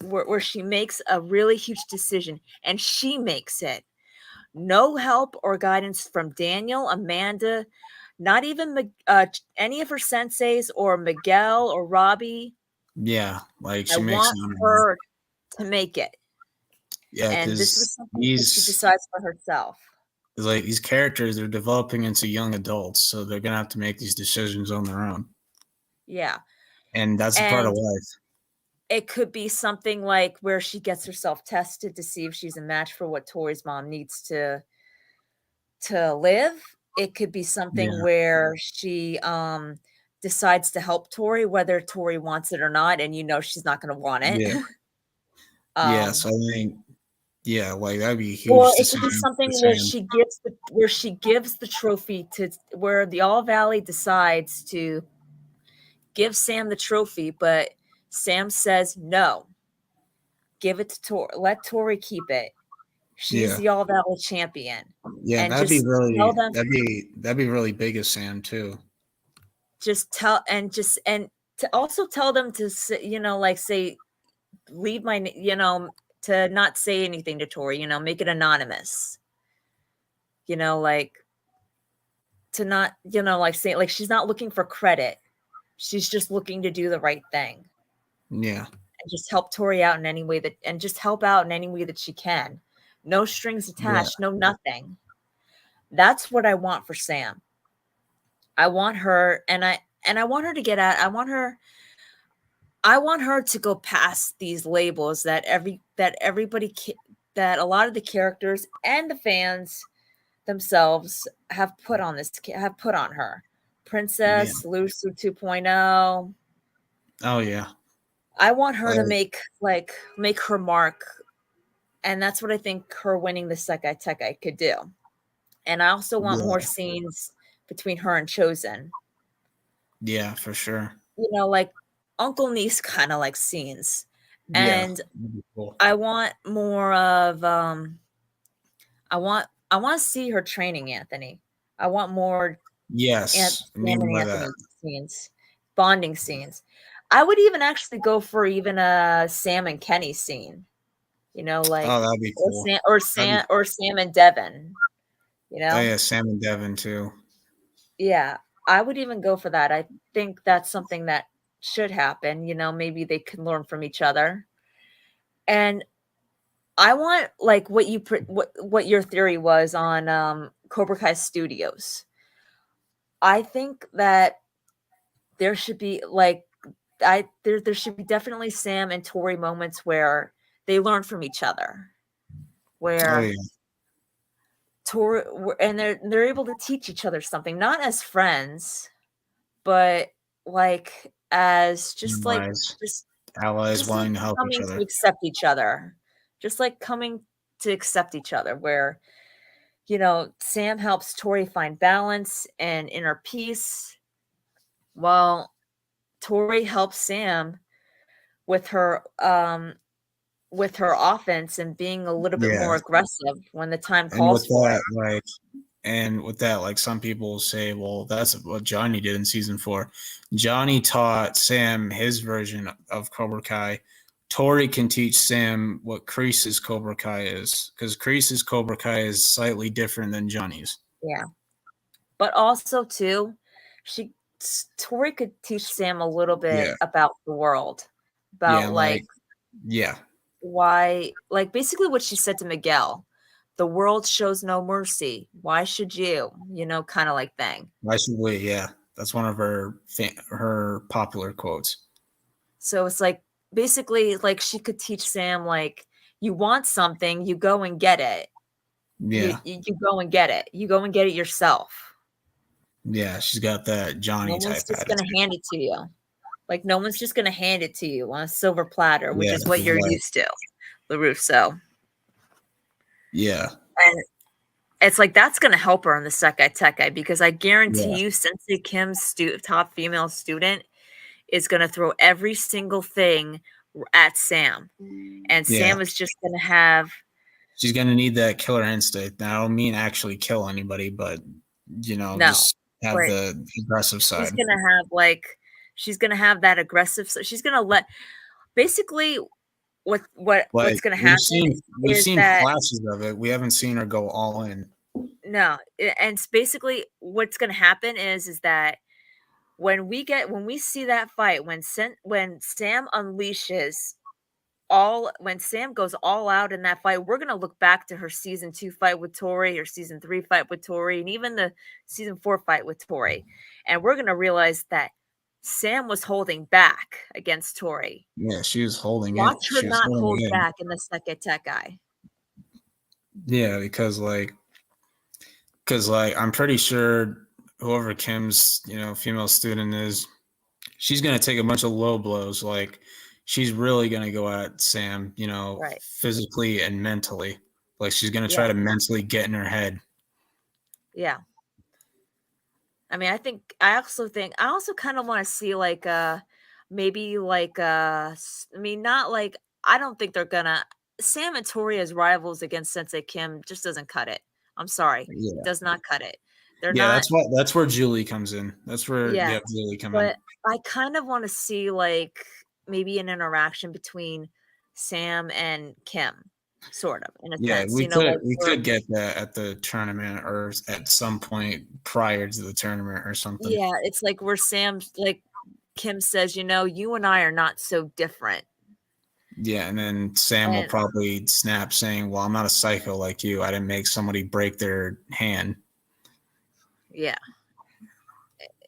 where she makes a really huge decision, and she makes it. No help or guidance from Daniel, Amanda, not even any of her senseis or Miguel or Robbie. Yeah, like I she makes want it on her own. her to make it. Yeah, And this was because something that she decides for herself. like these characters, they're developing into young adults, so they're gonna have to make these decisions on their own, Yeah. and that's a part of And life. it could be something like where she gets herself tested to see if she's a match for what Tori's mom needs to live. It could be something Yeah, where she decides to help Tori, whether Tori wants it or not, and she's not going to want it. Yeah. Yeah. So I think, yeah, like that'd be a Or huge it could be decision something for where Sam. she gives the trophy to where the All Valley decides to give Sam the trophy, but Sam says no. Give it to Tori. Let Tori keep it. She's Yeah. the All Valley champion. Yeah, And that'd be just tell really them, that'd be really big of Sam too. and to also tell them to say, like say, leave my, to not say anything to Tori, make it anonymous. Like to not, like say, like she's not looking for credit. She's just looking to do the right thing. Yeah. And just help Tori out in any way and just help out in any way that she can. No strings attached, no nothing. That's what I want for Sam. I want her, and I want her to get at. I want her to go past these labels that that a lot of the characters and the fans themselves have put on her. Princess, Lucy 2.0. Oh yeah. I want her to make her mark, and that's what I think her winning the Sekai Tekai could do. And I also want more scenes between her and Chosen. Yeah, for sure. Like uncle niece kind of like scenes. And cool. I want more of I want to see her training Anthony. I want more Sam and Anthony scenes, bonding scenes. I would even actually go for even a Sam and Kenny scene. Like that'd be cool. Or Sam and Devin. Oh yeah, Sam and Devin too. Yeah, I would even go for that. I think that's something that should happen. Maybe they can learn from each other. And I want like what your theory was on Cobra Kai Studios. I think that there should be there should be definitely Sam and Tori moments where they learn from each other. Where Tori and they're able to teach each other something, not as friends, but like as just allies wanting to help each other. To accept each other. Just like coming to accept each other, where Sam helps Tori find balance and inner peace, while Tori helps Sam with her offense and being a little bit more aggressive when the time calls for it. And with that, like some people say, well, that's what Johnny did in season 4. Johnny taught Sam his version of Cobra Kai. Tori can teach Sam what Kreese's Cobra Kai is, because Kreese's Cobra Kai is slightly different than Johnny's. Yeah. But also, too, Tori could teach Sam a little bit about the world. About, why, like, basically what she said to Miguel. The world shows no mercy. Why should you? Kind of like thing. Why should we? Yeah. That's one of her popular quotes. So it's like, basically, like she could teach Sam, like, you want something, you go and get it. Yeah. You go and get it. You go and get it yourself. Yeah, she's got that Johnny type attitude. No one's just going to hand it to you. Like, no one's just going to hand it to you on a silver platter, which is what you're used to, LaRusso. Yeah. And it's like, that's going to help her in the Sekai Tekai, because I guarantee you Sensei Kim's top female student is going to throw every single thing at Sam. And Sam is just going to have... She's going to need that killer instinct. Now, I don't mean actually kill anybody, but, just have the aggressive side. She's going to have that aggressive... So she's going to let... Basically... what's going to happen? We've seen flashes of it. We haven't seen her go all in. No, and it's basically what's going to happen is that when we see that fight, when Sam unleashes when Sam goes all out in that fight, we're going to look back to her season 2 fight with Tori, or season 3 fight with Tori, and even the season 4 fight with Tori, and we're going to realize that Sam was holding back against Tori. Yeah, she was holding it. Watch her not hold back in the Sekai Tekai. Yeah, because I'm pretty sure whoever Kim's, female student is, she's gonna take a bunch of low blows. Like she's really gonna go at Sam, Right. physically and mentally. Like she's gonna try Yeah. to mentally get in her head. Yeah. I mean, I also kind of want to see like maybe like I mean, not like I don't think they're gonna Sam and Tori as rivals against Sensei Kim just doesn't cut it. I'm sorry. Yeah. Does not cut it. They're Yeah, not. that's where Julie comes in. That's where you Yeah. have Julie come in. But I kind of want to see like maybe an interaction between Sam and Kim, sort of, in a Yeah, sense, we could like we could get that at the tournament or at some point prior to the tournament or something. yeah, it's like where Sam's like Kim says, you and I are not so different. Yeah, and then Sam will And probably snap saying, "Well, I'm not a psycho like you. I didn't make somebody break their hand." yeah,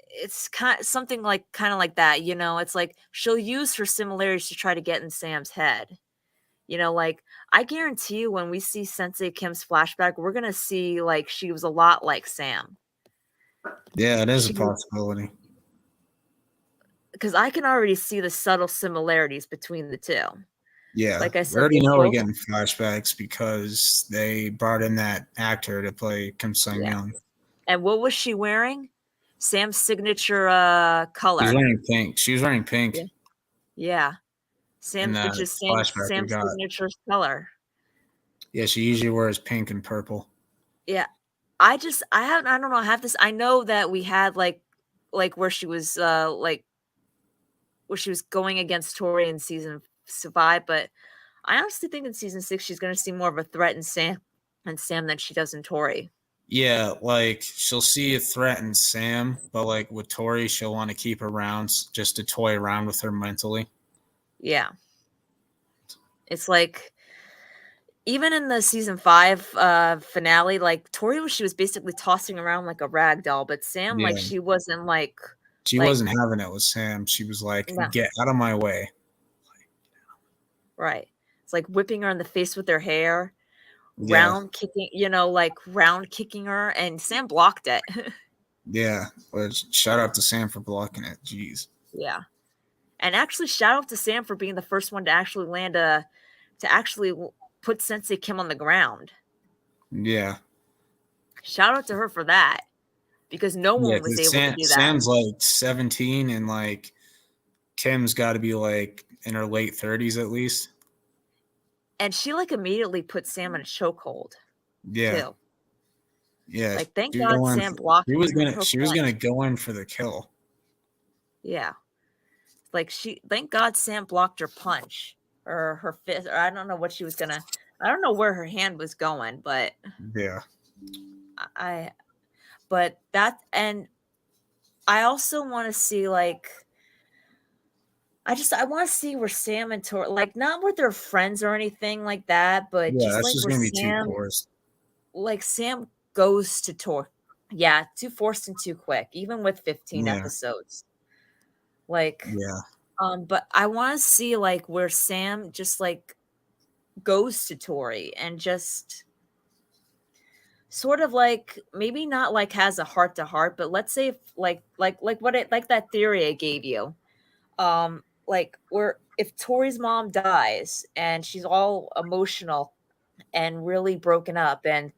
it's something like kind of like that, it's like she'll use her similarities to try to get in Sam's head. Like I guarantee you when we see Sensei Kim's flashback, we're gonna see like she was a lot like Sam. Yeah, it is a She possibility. because I can already see the subtle similarities between the two. Yeah, Like I we said, already they know we're both getting flashbacks because they brought in that actor to play Kim Sung yeah. Young. And what was she wearing? Sam's signature She was color. wearing pink. She was wearing pink Yeah. Yeah. in Which that is flashback we Sam's got. signature color. Yeah, she usually wears pink and purple. Yeah. I don't know, I have this I know that we had like where she was like where she was going against Tori in season 5, but I honestly think in season 6 she's going to see more of a threat in Sam than she does in Tori. Yeah, like she'll see a threat in Sam, but like with Tori, she'll want to keep her around just to toy around with her mentally. Yeah. It's like even in the season 5 finale, like Tori she was basically tossing around like a rag doll, but Sam Yeah, like she wasn't she like wasn't having it with Sam. She was like, no, "Get out of my way." right. It's like whipping her in the face with her hair, Yeah, round kicking her, and Sam blocked it. yeah. But shout out to Sam for blocking it. Jeez. Yeah. And actually shout out to Sam for being the first one to actually put Sensei Kim on the ground. Yeah, Shout out to her for that because no yeah. one was Because able to do that. Sam's like 17, and like Kim's got to be like in her late 30s at least. And she like immediately put Sam in a chokehold Yeah, too. yeah. Like thank She was God going. Sam blocked She was her gonna. She was punch. gonna go in for the kill. Yeah. Like thank God Sam blocked her punch or her fist, or I don't know what she was gonna. I don't know where her hand was going, but Yeah. but that, and I also want to see like I want to see where Sam and Tori, like not where they're friends or anything like that, but Yeah, just that's like just where gonna be too forced. Sam goes to Tori. Yeah, too forced and too quick, even with 15 Yeah, episodes. Like, yeah, but I want to see like where Sam just like goes to Tori and just sort of like maybe not like has a heart to heart, but let's say if, like that theory I gave you. Like where if Tori's mom dies and she's all emotional and really broken up, and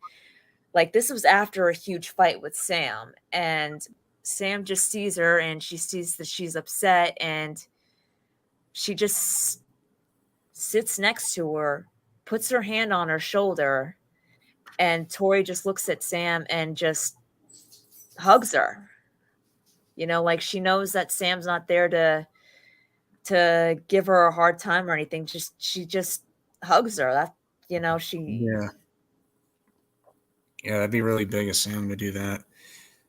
like this was after a huge fight with Sam, and Sam just sees her and she sees that she's upset, and she just sits next to her, puts her hand on her shoulder, and Tori just looks at Sam and just hugs her. Like she knows that Sam's not there to give her a hard time or anything. She just hugs her. That she yeah, yeah. That'd be really big of Sam to do that.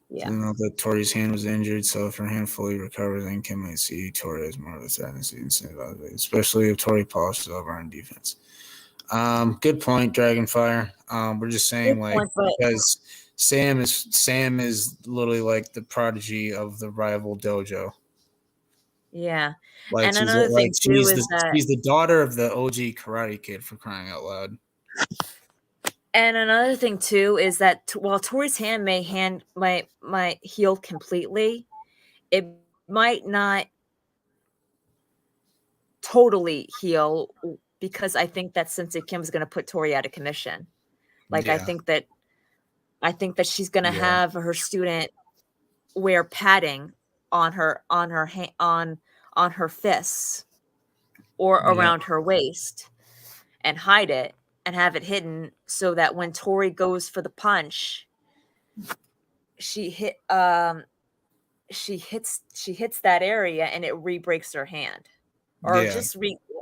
yeah. To know that Tori's hand was injured, so if her hand fully recovers, then Kim might see Tori as more of a threat and especially if Tori polishes over on defense. Good point, Dragonfire. We're just saying Good like point, but because Sam is literally like the prodigy of the rival dojo. yeah. Like And another thing too is that she's the daughter of the OG Karate Kid, for crying out loud. And another thing too is that while Tori's hand might heal completely, it might not totally heal because I think that Sensei Kim is going to put Tori out of commission. Like Yeah. I think that she's going to Yeah. have her student wear padding on on her fists or Yeah. around her waist and hide it and have it hidden so that when Tori goes for the punch, she hit she hits that area and it re-breaks her hand. Or Yeah. just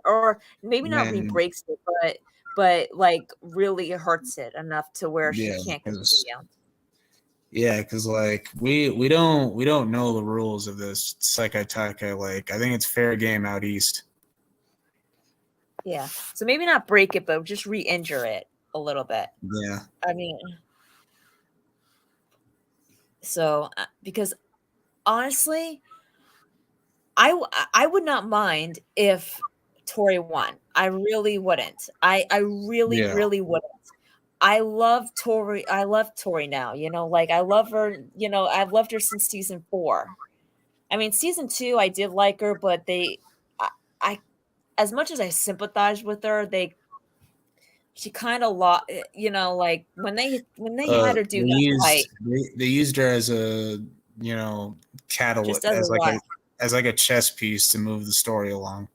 or maybe And not then, re-breaks it, but like really hurts it enough to where she yeah, can't because continue. like we don't know the rules of this Sekai. Like I think it's fair game out east. Yeah. So maybe not break it, but just re-injure it a little bit. Yeah. I mean, so because honestly, I would not mind if Tori won. I really wouldn't. I really Yeah. really wouldn't. I love Tori. I love Tori now. You know, like I love her. You know, I've loved her since season 4. I mean, season 2, I did like her, but I as much as I sympathized with her, she kind of lost. You know, like when they had her do that fight, They used her as a just catalyst, as a what, as like a chess piece to move the story along.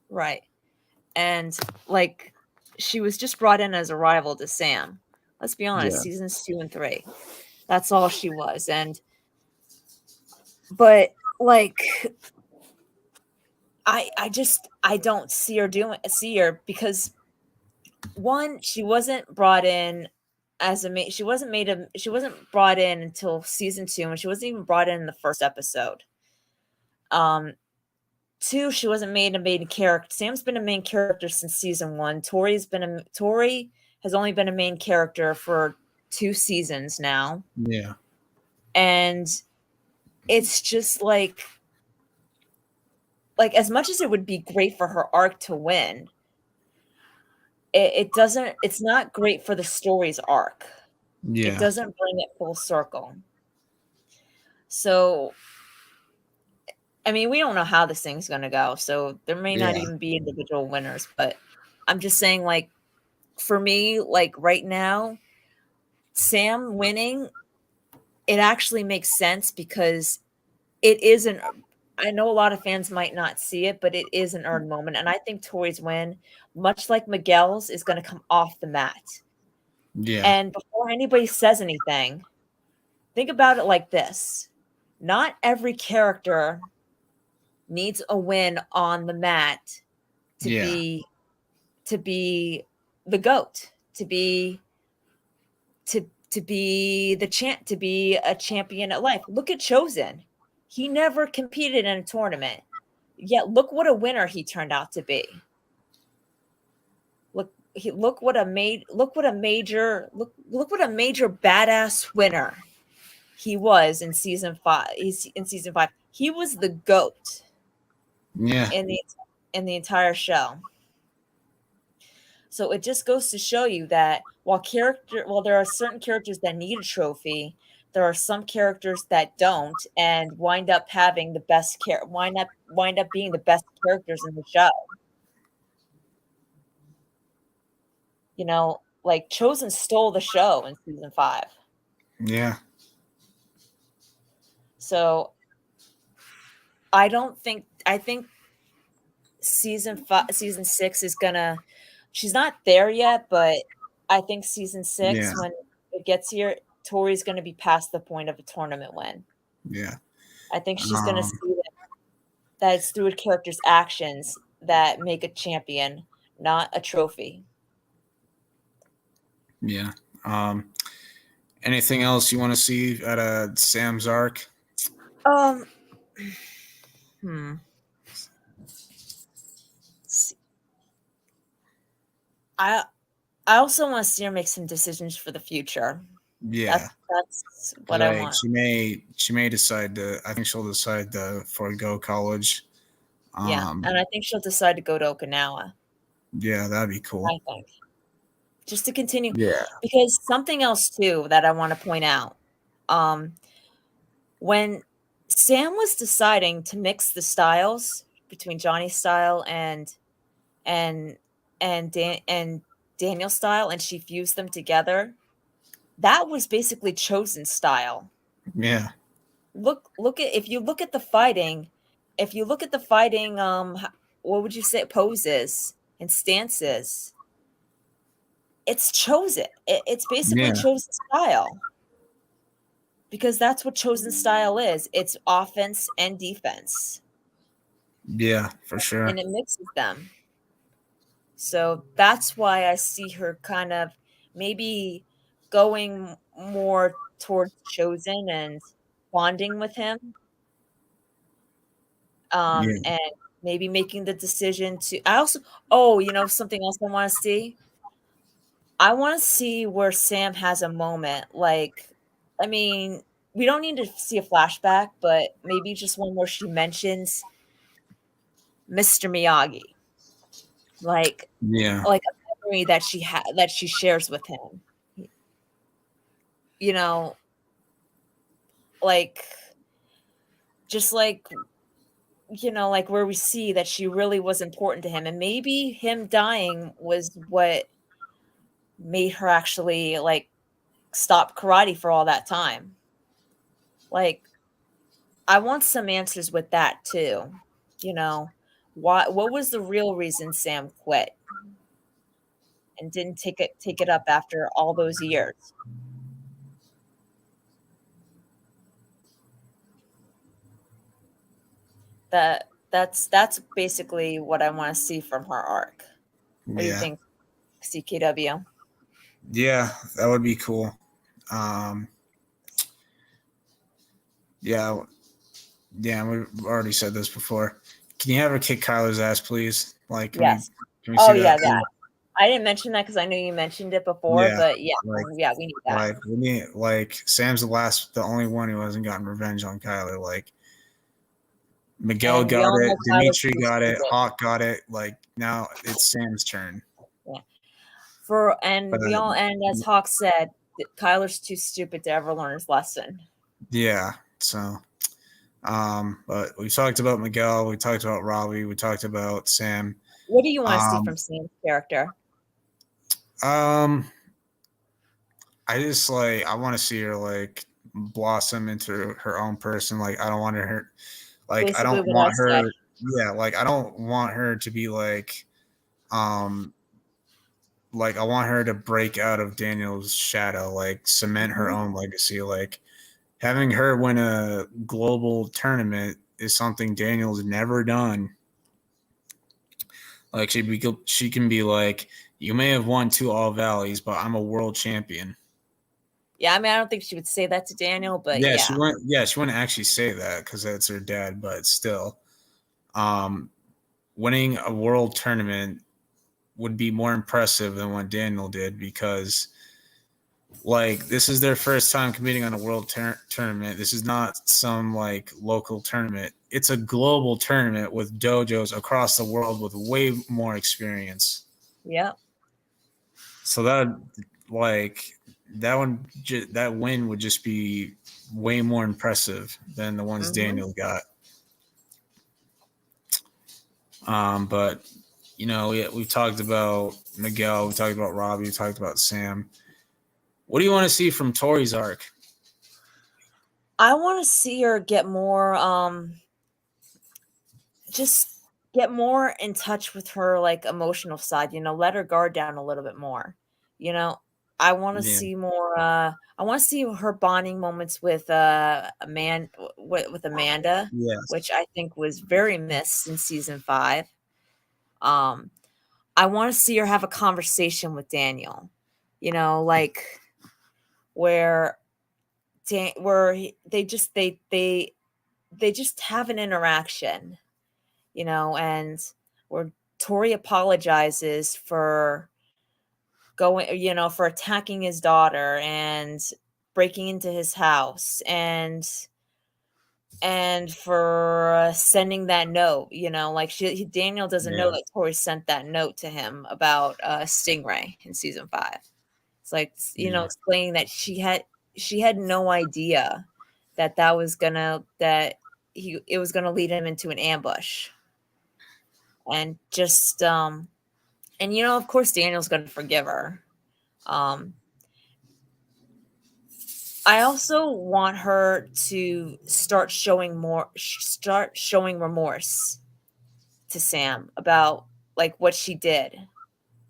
right? And like she was just brought in as a rival to Sam. Let's be honest, Yeah. seasons 2 and 3. That's all she was. And but like I don't see her because one, she wasn't brought in as a she wasn't brought in until season 2, and she wasn't even brought in the first episode. Um 2, she wasn't made a main character. Sam's been a main character since season 1. Tori has only been a main character for 2 seasons now. Yeah. And it's just like as much as it would be great for her arc to win, it's not great for the story's arc. It Yeah. doesn't bring it full circle. So I mean, we don't know how this thing's going to go, so there may not Yeah. even be individual winners, but I'm just saying, like, for me, like right now, Sam winning, it actually makes sense because it is an I know a lot of fans might not see it, but it is an earned moment. And I think Tori's win, much like Miguel's, is going to come off the mat. Yeah. And before anybody says anything, think about it like this. Not every character needs a win on the mat to Yeah. be the GOAT, to be to be a champion at life. Look at Chosen. He never competed in a tournament. Yet look what a winner he turned out to be. Look what a major badass winner he was in season 5. He's in season 5. He was the GOAT Yeah. in the entire show. So it just goes to show you that while there are certain characters that need a trophy, there are some characters that don't and wind up having the best wind up being the best characters in the show. You know, like Chosen stole the show in season 5. Yeah. So I think season 6 is gonna she's not there yet, but I think season 6, Yeah. when it gets here, Tori's gonna be past the point of a tournament win. Yeah. I think she's gonna see that it's through a character's actions that make a champion, not a trophy. Yeah. Anything else you want to see at a Sam's arc? Um hmm. I I also want to see her make some decisions for the future. Yeah. That's what I want. She may decide to. I think she'll decide to forego college. Yeah, and I think she'll decide to go to Okinawa. Yeah, that'd be cool. I think. just to continue, Yeah. because something else too that I want to point out. When Sam was deciding to mix the styles between Johnny's style and and Daniel's style, and she fused them together, that was basically chosen style. Yeah. Look at if you look at the fighting, if you look at the fighting, what would you say poses and stances? It's chosen. It's basically Yeah. chosen style because that's what chosen style is. It's offense and defense, Yeah, for sure. and it mixes them. So that's why I see her kind of maybe going more towards chosen and bonding with him, Yeah. and maybe making the decision to. I also, oh, something else I want to see. I want to see where Sam has a moment. Like, I mean, we don't need to see a flashback, but maybe just one where she mentions Mr. Miyagi, like, Yeah. like a memory that she shares with him. You know, like just like where we see that she really was important to him, and maybe him dying was what made her actually like stop karate for all that time. Like, I want some answers with that too. You know, what was the real reason Sam quit and didn't take it up after all those years? That's basically what I want to see from her arc. What do you Yeah. think, CKW? Yeah, that would be cool. Um, yeah, yeah, we've already said this before. Can you have her kick Kyler's ass, please? Like, Yes. can we Oh see that? yeah, that. I didn't mention that because I knew you mentioned it before, Yeah, but yeah, like, yeah, we need that. we need like Sam's the only one who hasn't gotten revenge on Kyler. Like Miguel And we got all it, know Kyler's Dimitri too got it, stupid. Hawk got it. Like now it's Sam's turn. Yeah. But And as Hawk said, Kyler's too stupid to ever learn his lesson. yeah, so but we talked about Miguel, we talked about Robbie, we talked about Sam. What do you want to see Um, from Sam's character? um, I just I want to see her like blossom into her own person. Like I don't want her, I Basically, don't what I want said. her. Yeah, I don't want her to be um, I want her to break out of Daniel's shadow, like cement her Mhm. own legacy. Like having her win a global tournament is something Daniel's never done. Like she can be like, you may have won 2 All Valleys, but I'm a world champion. Yeah, I mean, I don't think she would say that to Daniel, but Yeah, yeah. she wouldn't actually say that because that's her dad, but still, um, winning a world tournament would be more impressive than what Daniel did because this is their first time competing on a world tournament. This is not some local tournament. It's a global tournament with dojos across the world with way more experience. Yeah. So like that win would just be way more impressive than the ones Hmm. Daniel got. But we've talked about Miguel, we talked about Robbie, we talked about Sam. What do you want to see from Thoeries' arc? I want to see her get more, just get more in touch with her like emotional side. Let her guard down a little bit more. You know, I want to Yeah. see more. I want to see her bonding moments with with Amanda, Yes. which I think was very missed in season 5. Um, I want to see her have a conversation with Daniel. Like where they just have an interaction, and where Tori apologizes for for attacking his daughter and breaking into his house, and and for sending that note. Like Daniel doesn't know Yeah. that Tori sent that note to him about Stingray in season 5. It's like, Yeah. explaining that she had no idea that was gonna that it was gonna lead him into an ambush, and just and of course Daniel's gonna forgive her. Um, I also want her to start showing remorse to Sam about like what she did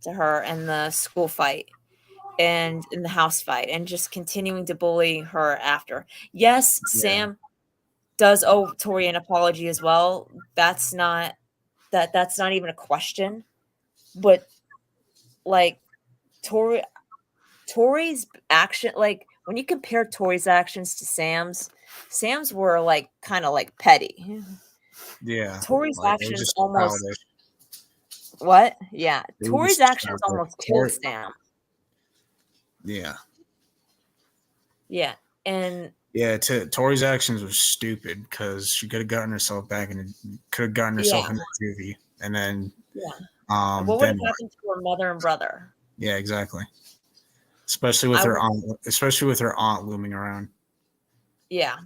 to her in the school fight and in the house fight, and just continuing to bully her after. Yes, Yeah. Sam does owe Tori an apology as well. That's not even a question. But like Tori's action, like when you compare Tori's actions to Sam's were like kind of like petty. Yeah. Tori's Like it was actions just almost childish. what? Yeah. It was Tori's just actions childish. almost killed Sam. Yeah. Yeah. And Yeah, Tori's actions were stupid because she could have gotten herself back in, could have gotten yeah, herself in the juvie, and then, yeah. And what would have then happened to her mother and brother? yeah, exactly. Especially with I her w- aunt, especially with her aunt looming around. yeah.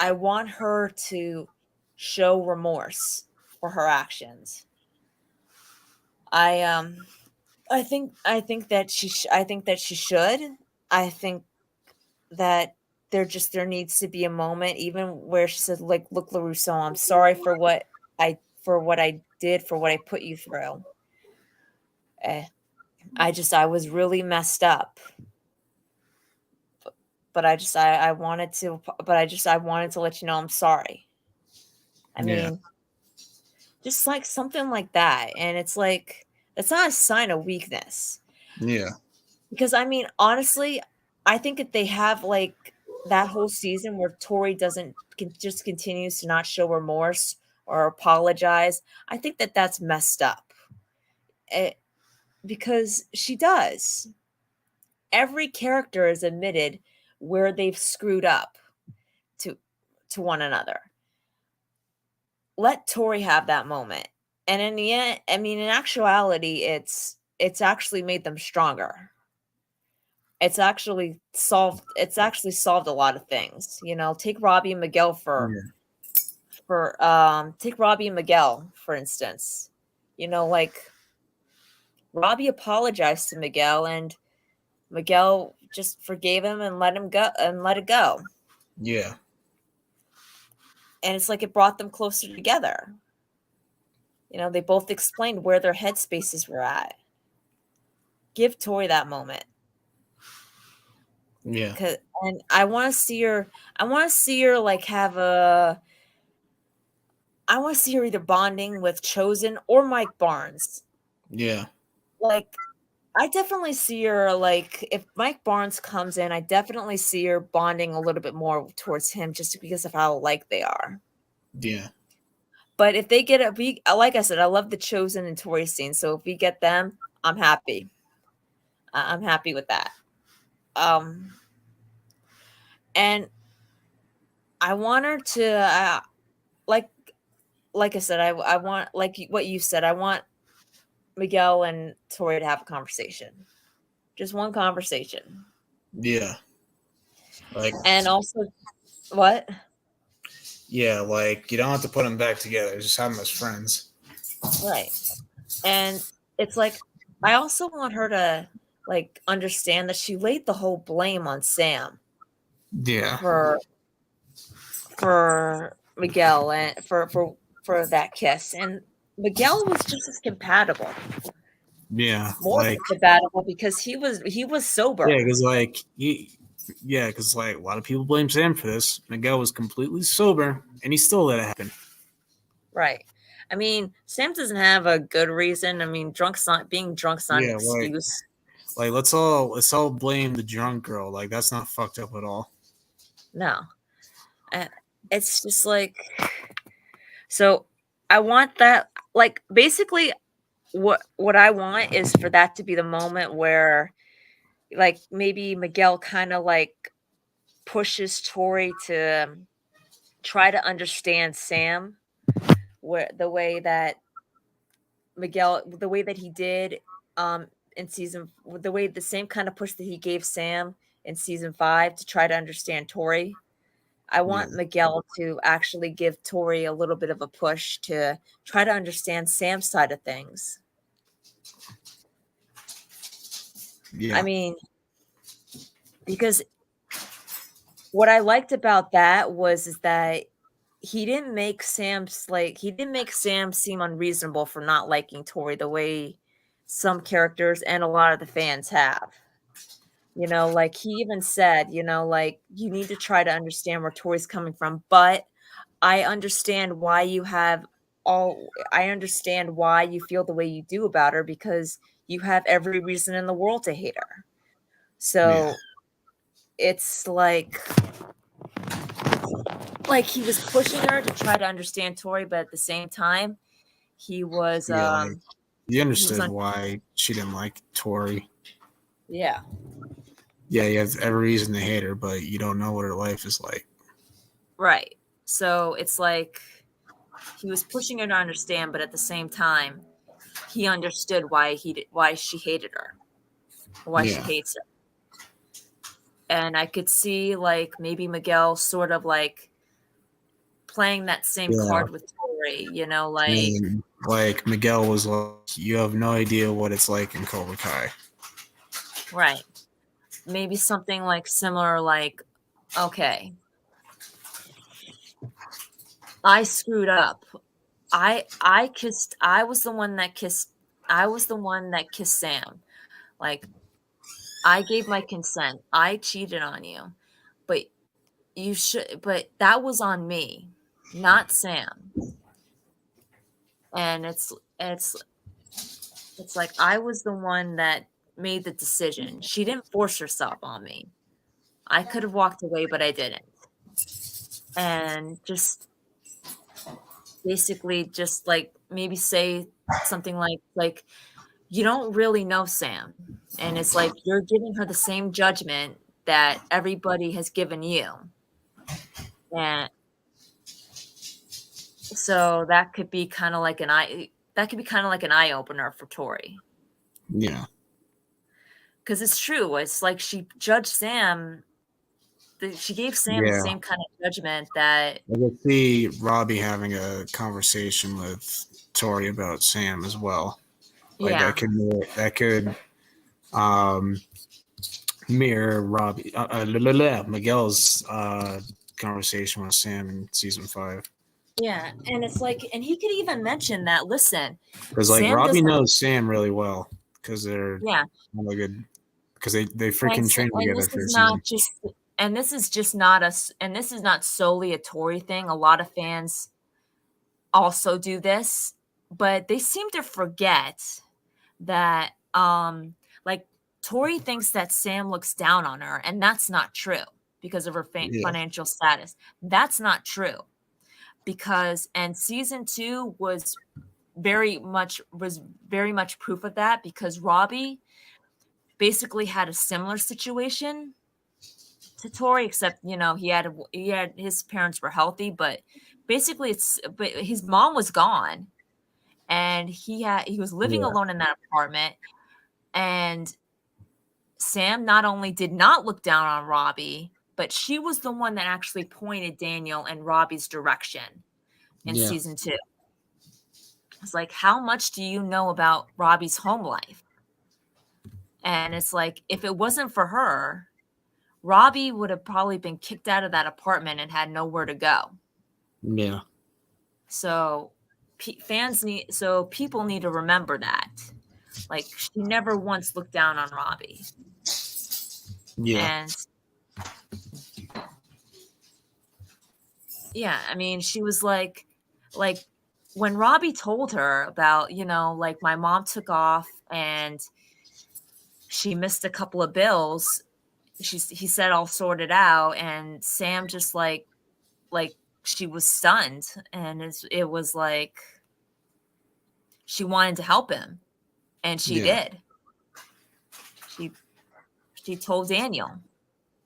I want her to show remorse for her actions. I I think that she should. I think that there needs to be a moment even where she says, like, look, LaRusso, I'm sorry for what I did, for what I put you through. Eh, I was really messed up. But I wanted to I wanted to let you know I'm sorry. I Yeah, mean, just like something like that. And it's like that's not a sign of weakness. yeah, Because I mean, honestly, I think if they have like that whole season where Tori doesn't just continues to not show remorse or apologize, I think that that's messed up. It, because she does. Every character is admitted where they've screwed up to one another. Let Tori have that moment. And in the end, I mean, in actuality, it's actually made them stronger. It's actually solved a lot of things. Take Robbie and Miguel yeah, take Robbie and Miguel, for instance. Like Robbie apologized to Miguel, and Miguel just forgave him and let him go and let it go. yeah, And it's like it brought them closer together. They both explained where their headspaces were at. Give Tori that moment. yeah, And I want to see her. I want to see her like have a. I want to see her either bonding with Chosen or Mike Barnes. yeah, Like, I definitely see her like if Mike Barnes comes in, I definitely see her bonding a little bit more towards him just because of how alike they are. yeah, But if they get like I said, I love the Chosen and Tori scene. So if we get them, I'm happy. I'm happy with that. Um, and I want her to like I said, I want like what you said. I want Miguel and Tori to have a conversation, just one conversation, yeah. Like, and also what? yeah, like you don't have to put them back together. Just have them as friends. Right, and it's like I also want her to like understand that she laid the whole blame on Sam Yeah, for Miguel and for that kiss, and Miguel was just as compatible, yeah, more like than compatible because he was yeah, sober. because like yeah, because like a lot of people blame Sam for this. Miguel was completely sober, and he still let it happen. Right. I mean, Sam doesn't have a good reason. I mean, being drunk's not an Yeah, excuse. like let's all blame the drunk girl. Like that's not fucked up at all. No. Uh, It's just like so I want that like basically what I want is for that to be the moment where like maybe Miguel kind of like pushes Tori to try to understand Sam, where the way that the way that he did in the same kind of push that he gave Sam in season 5 to try to understand Tori. I Yeah. want Miguel to actually give Tori a little bit of a push to try to understand Sam's side of things. Yeah. I mean, because what I liked about that is that he didn't make Sam seem unreasonable for not liking Tori the way some characters and a lot of the fans have. Like he even said, like you need to try to understand where Tori's coming from, but I understand why I understand why you feel the way you do about her because you have every reason in the world to hate her. Yeah. So it's like he was pushing her to try to understand Tori, but at the same time, he was Yeah. Like, you he was understood on why she didn't like Tori. yeah, Yeah, you have every reason to hate her, but you don't know what her life is like. right. So it's like he was pushing her to understand, but at the same time, he understood why she hated her, why she Yeah. hates her. And I could see like maybe Miguel sort of like playing that same Yeah. card with Tori, like And like Miguel was like, you have no idea what it's like in Cobra Kai. right. Maybe something like similar, like, okay, I screwed up. I was the one that kissed Sam. Like I gave my consent. I cheated on you. But but that was on me, not Sam. And it's like I was the one that made the decision. She didn't force herself on me. I could have walked away, but I didn't. And just basically just like maybe say something like you don't really know Sam. And it's like you're giving her the same judgment that everybody has given you. And so that could be kind of like an eye opener for Tori. Yeah. Because it's true. It's like she judged Sam. She gave Sam the Yeah. same kind of judgment that. I could see Robbie having a conversation with Tori about Sam as well. Like Yeah. that could um, mirror Miguel's conversation with Sam in season 5. Yeah. And it's like, and he could even mention that, listen, Because like Sam Robbie doesn't. knows Sam really well because they're Yeah. really good. Because they freaking train And together this for a is not season. just, and this is just not us, and this is not solely a Tori thing. A lot of fans also do this, but they seem to forget that like Tori thinks that Sam looks down on her, and that's not true because of her Yeah. financial status. That's not true because and season 2 was very much proof of that because Robbie basically had a similar situation to Tori, except he had his parents were healthy, but basically but his mom was gone and he was living Yeah. alone in that apartment. And Sam not only did not look down on Robbie, but she was the one that actually pointed Daniel in Robbie's direction in Yeah. season 2. It's like, how much do you know about Robbie's home life? And it's like, if it wasn't for her, Robbie would have probably been kicked out of that apartment and had nowhere to go. Yeah. So people need to remember that. Like, she never once looked down on Robbie. Yeah. And yeah, I mean, she was like when Robbie told her about, like my mom took off and she missed a couple of bills, he said I'll sort it out, and Sam just like she was stunned, and it was like she wanted to help him, and she Yeah. did. She told Daniel,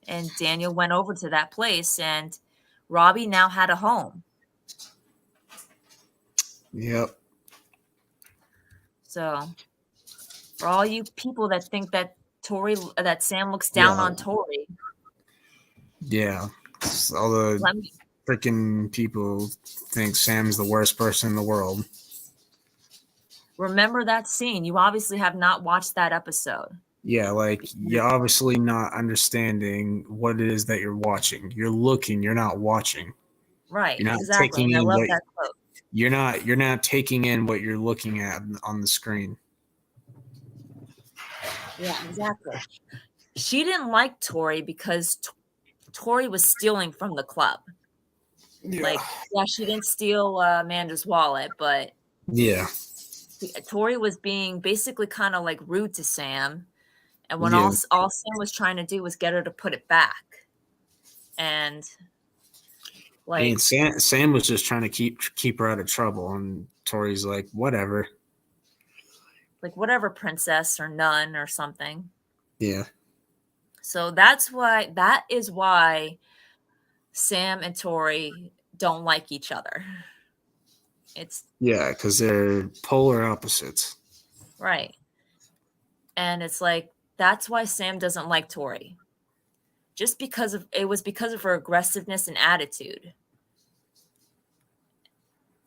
and Daniel went over to that place, and Robbie now had a home. Yep. So for all you people that think that Sam looks down on Thoery, Yeah. All the let me freaking people think Sam's the worst person in the world. remember that scene. You obviously have not watched that episode. Yeah, like you're obviously not understanding what it is that you're watching. You're looking, you're not watching. Right, You're not exactly. taking And I in love what that quote. you're not taking in what you're looking at on the screen. Yeah, exactly. She didn't like Thoery because Thoery was stealing from the club. Yeah. Like, yeah, she didn't steal Amanda's wallet, but Yeah. Thoery was being basically kind of like rude to Sam. And when Yeah. all Sam was trying to do was get her to put it back. And I mean, like, Sam was just trying to keep her out of trouble, and Tori's like, whatever. like whatever, princess or nun or something. Yeah. So that is why Sam and Thoery don't like each other. It's Yeah, because they're polar opposites. right. And it's like that's why Sam doesn't like Thoery. Just because of her aggressiveness and attitude.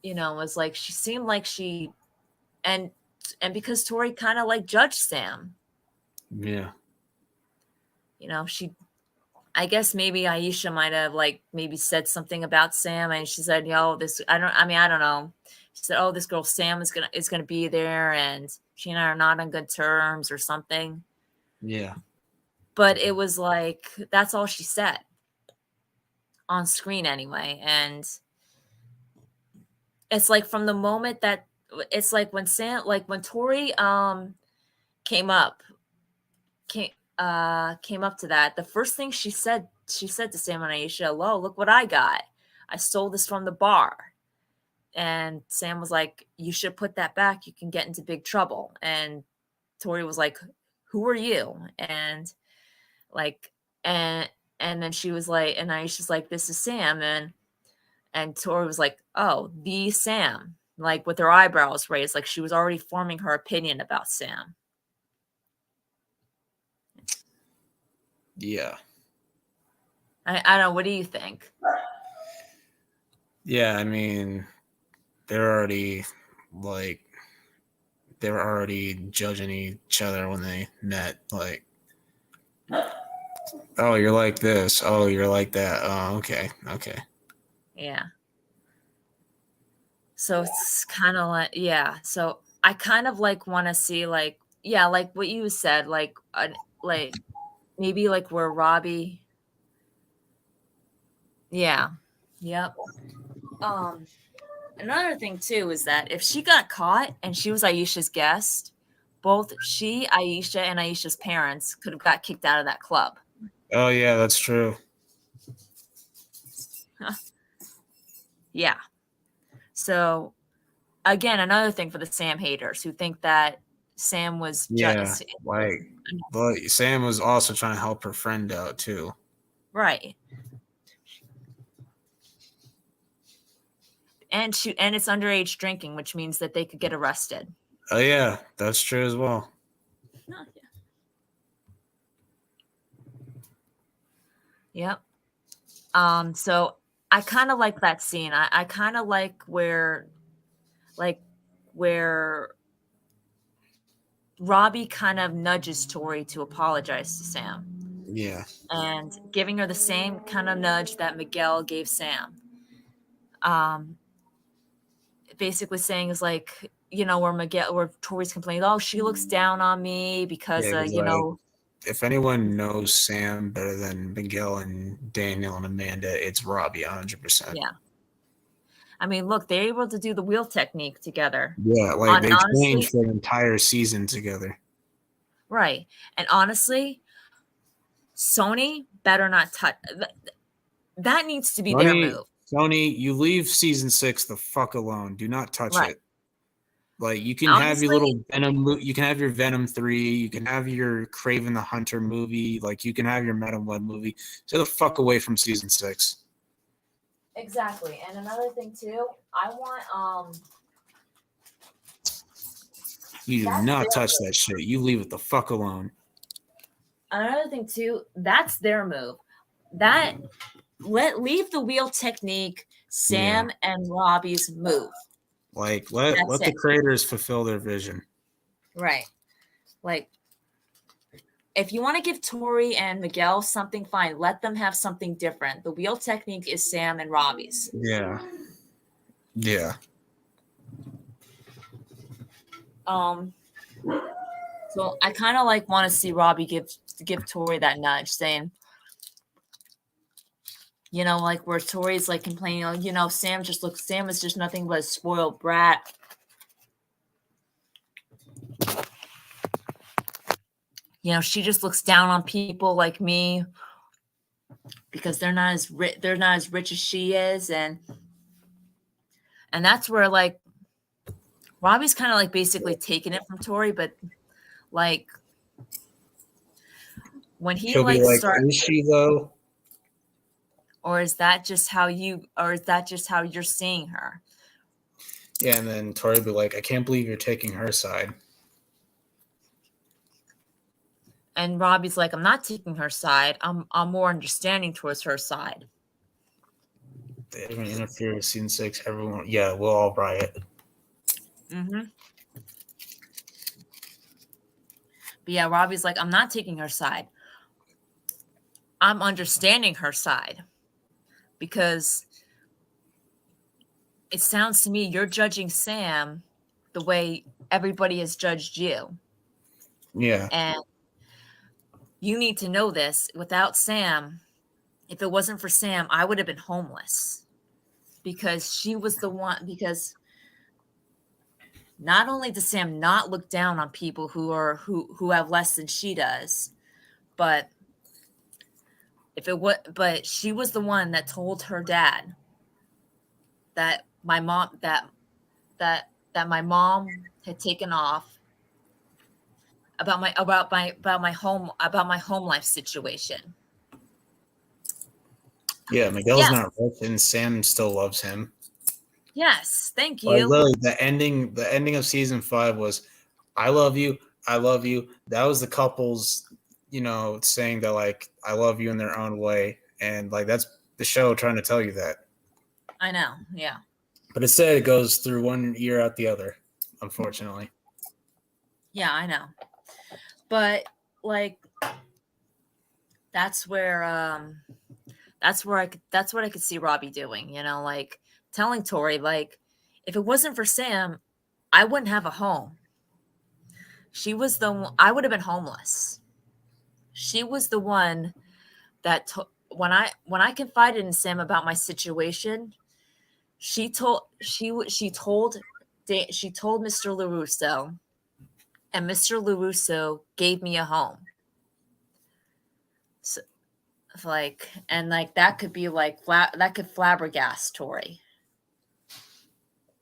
You know, it was like she seemed like she and because Thoery kind of like judged Sam. Yeah. You know, I guess maybe Aisha might have like maybe said something about Sam, and she said, "Yo, I don't know." She said, "Oh, this girl Sam is gonna be there, and she and I are not on good terms or something." Yeah. But it was like that's all she said on screen anyway, and it's like from the moment that it's like when Thoery came up came up to that, the first thing she said to Sam and Aisha, "Hello, look what I got. I stole this from the bar." And Sam was like, "You should put that back. You can get into big trouble." And Thoery was like, "Who are you?" And like, and then she was like, and Aisha's like, "This is Sam." And Thoery was like, "Oh, the Sam," like with her eyebrows raised, like she was already forming her opinion about Sam. Yeah. I don't know. What do you think? Yeah, I mean, they were already judging each other when they met. Like, oh, you're like this. Oh, you're like that. Oh, okay. Yeah. So it's kind of like, yeah. So I kind of like want to see like, yeah, like what you said, like maybe like where Robbie. Yeah. Yep. Another thing too is that if she got caught and she was Aisha's guest, both she, Aisha, and Aisha's parents could have got kicked out of that club. Oh yeah, that's true. Yeah. So again, another thing for the Sam haters who think that Sam was just but Sam was also trying to help her friend out too. right. And it's underage drinking, which means that they could get arrested. Oh yeah, that's true as well. Oh, yeah. Yep. So I kind of like that scene. I kind of like where Robbie kind of nudges Thoery to apologize to Sam. Yeah. And giving her the same kind of nudge that Miguel gave Sam. Basically saying is like, you know, where Thoery's complaining, "Oh, she looks down on me because, you know." If anyone knows Sam better than Miguel and Daniel and Amanda, it's Robbie, 100%. Yeah. I mean, look, they're able to do the wheel technique together. Yeah, like they trained for an entire season together. Right. And honestly, Sony better not touch that. Needs to be their move. Sony, you leave season 6 the fuck alone. Do not touch it. Like you can have your Honestly, little you can have your Venom 3, you can have your Craven the Hunter movie, like you can have your Madam Web movie. Stay the fuck away from season 6. exactly. And another thing too, I want You do that's not their touch that shit. You leave it the fuck alone. another thing too, that's their move. That leave the wheel technique Sam and Robbie's move. Like let That's the it. creators fulfill their vision. Right. Like if you want to give Tori and Miguel something, fine. Let them have something different. The wheel technique is Sam and Robbie's. Yeah. Yeah. So I kind of like want to see Robbie give Tori that nudge, saying, you know, like where Tori's like complaining, oh, you know, Sam is just nothing but a spoiled brat. You know, she just looks down on people like me because they're not as rich as she is, and that's where like Robbie's kind of like basically taking it from Tori, but like when he He'll be like like, start, is she though? or is that just how you're seeing her? Yeah, and then Tori will be like, I can't believe you're taking her side. And Robbie's like, I'm not taking her side. I'm more understanding towards her side. They're gonna interfere with season 6. Everyone, yeah, we'll all riot. Mm-hmm. But yeah, Robbie's like, I'm not taking her side. I'm understanding her side because it sounds to me you're judging Sam the way everybody has judged you. Yeah. And you need to know this. Without Sam, if it wasn't for Sam, I would have been homeless because she was the one. Because not only does Sam not look down on people who have less than she does, but but she was the one that told her dad that my mom that my mom had taken off about my home life situation. Yeah, Miguel's Yes, not rich and Sam still loves him. yes, thank Like you. literally the ending of season 5 was I love you, I love you. That was the couples, saying that like I love you in their own way. And like that's the show trying to tell you that. I know, yeah. But instead it goes through one ear out the other, unfortunately. Yeah, I know. But like that's where that's what I could see Robbie doing, like telling Tori, like, if it wasn't for Sam, I wouldn't have a home. I would have been homeless. She was the one that when I confided in Sam about my situation, she told Mr. LaRusso, and Mr. LaRusso gave me a home. So, that could be like that could flabbergast Tori.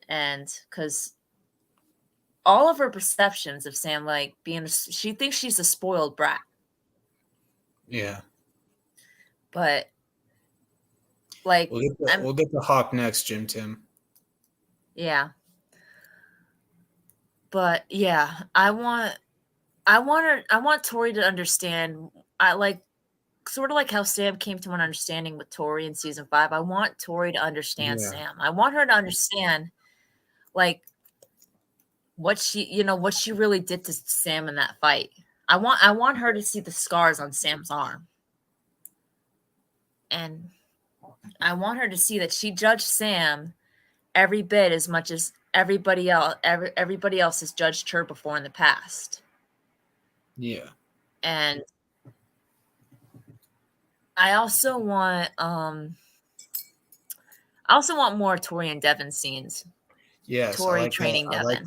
And because all of her perceptions of Sam, like she thinks she's a spoiled brat. Yeah. But like we'll get to Hawk next, Jim Tim. Yeah. But yeah, I want Tori to understand. I like sort of like how Sam came to an understanding with Tori in season 5. I want Tori to understand Sam. I want her to understand like what she really did to Sam in that fight. I want her to see the scars on Sam's arm. And I want her to see that she judged Sam every bit as much as everybody else has judged her before in the past. Yeah. And I also want more Tori and Devin scenes. Yes, Tori like training that. Devin. I like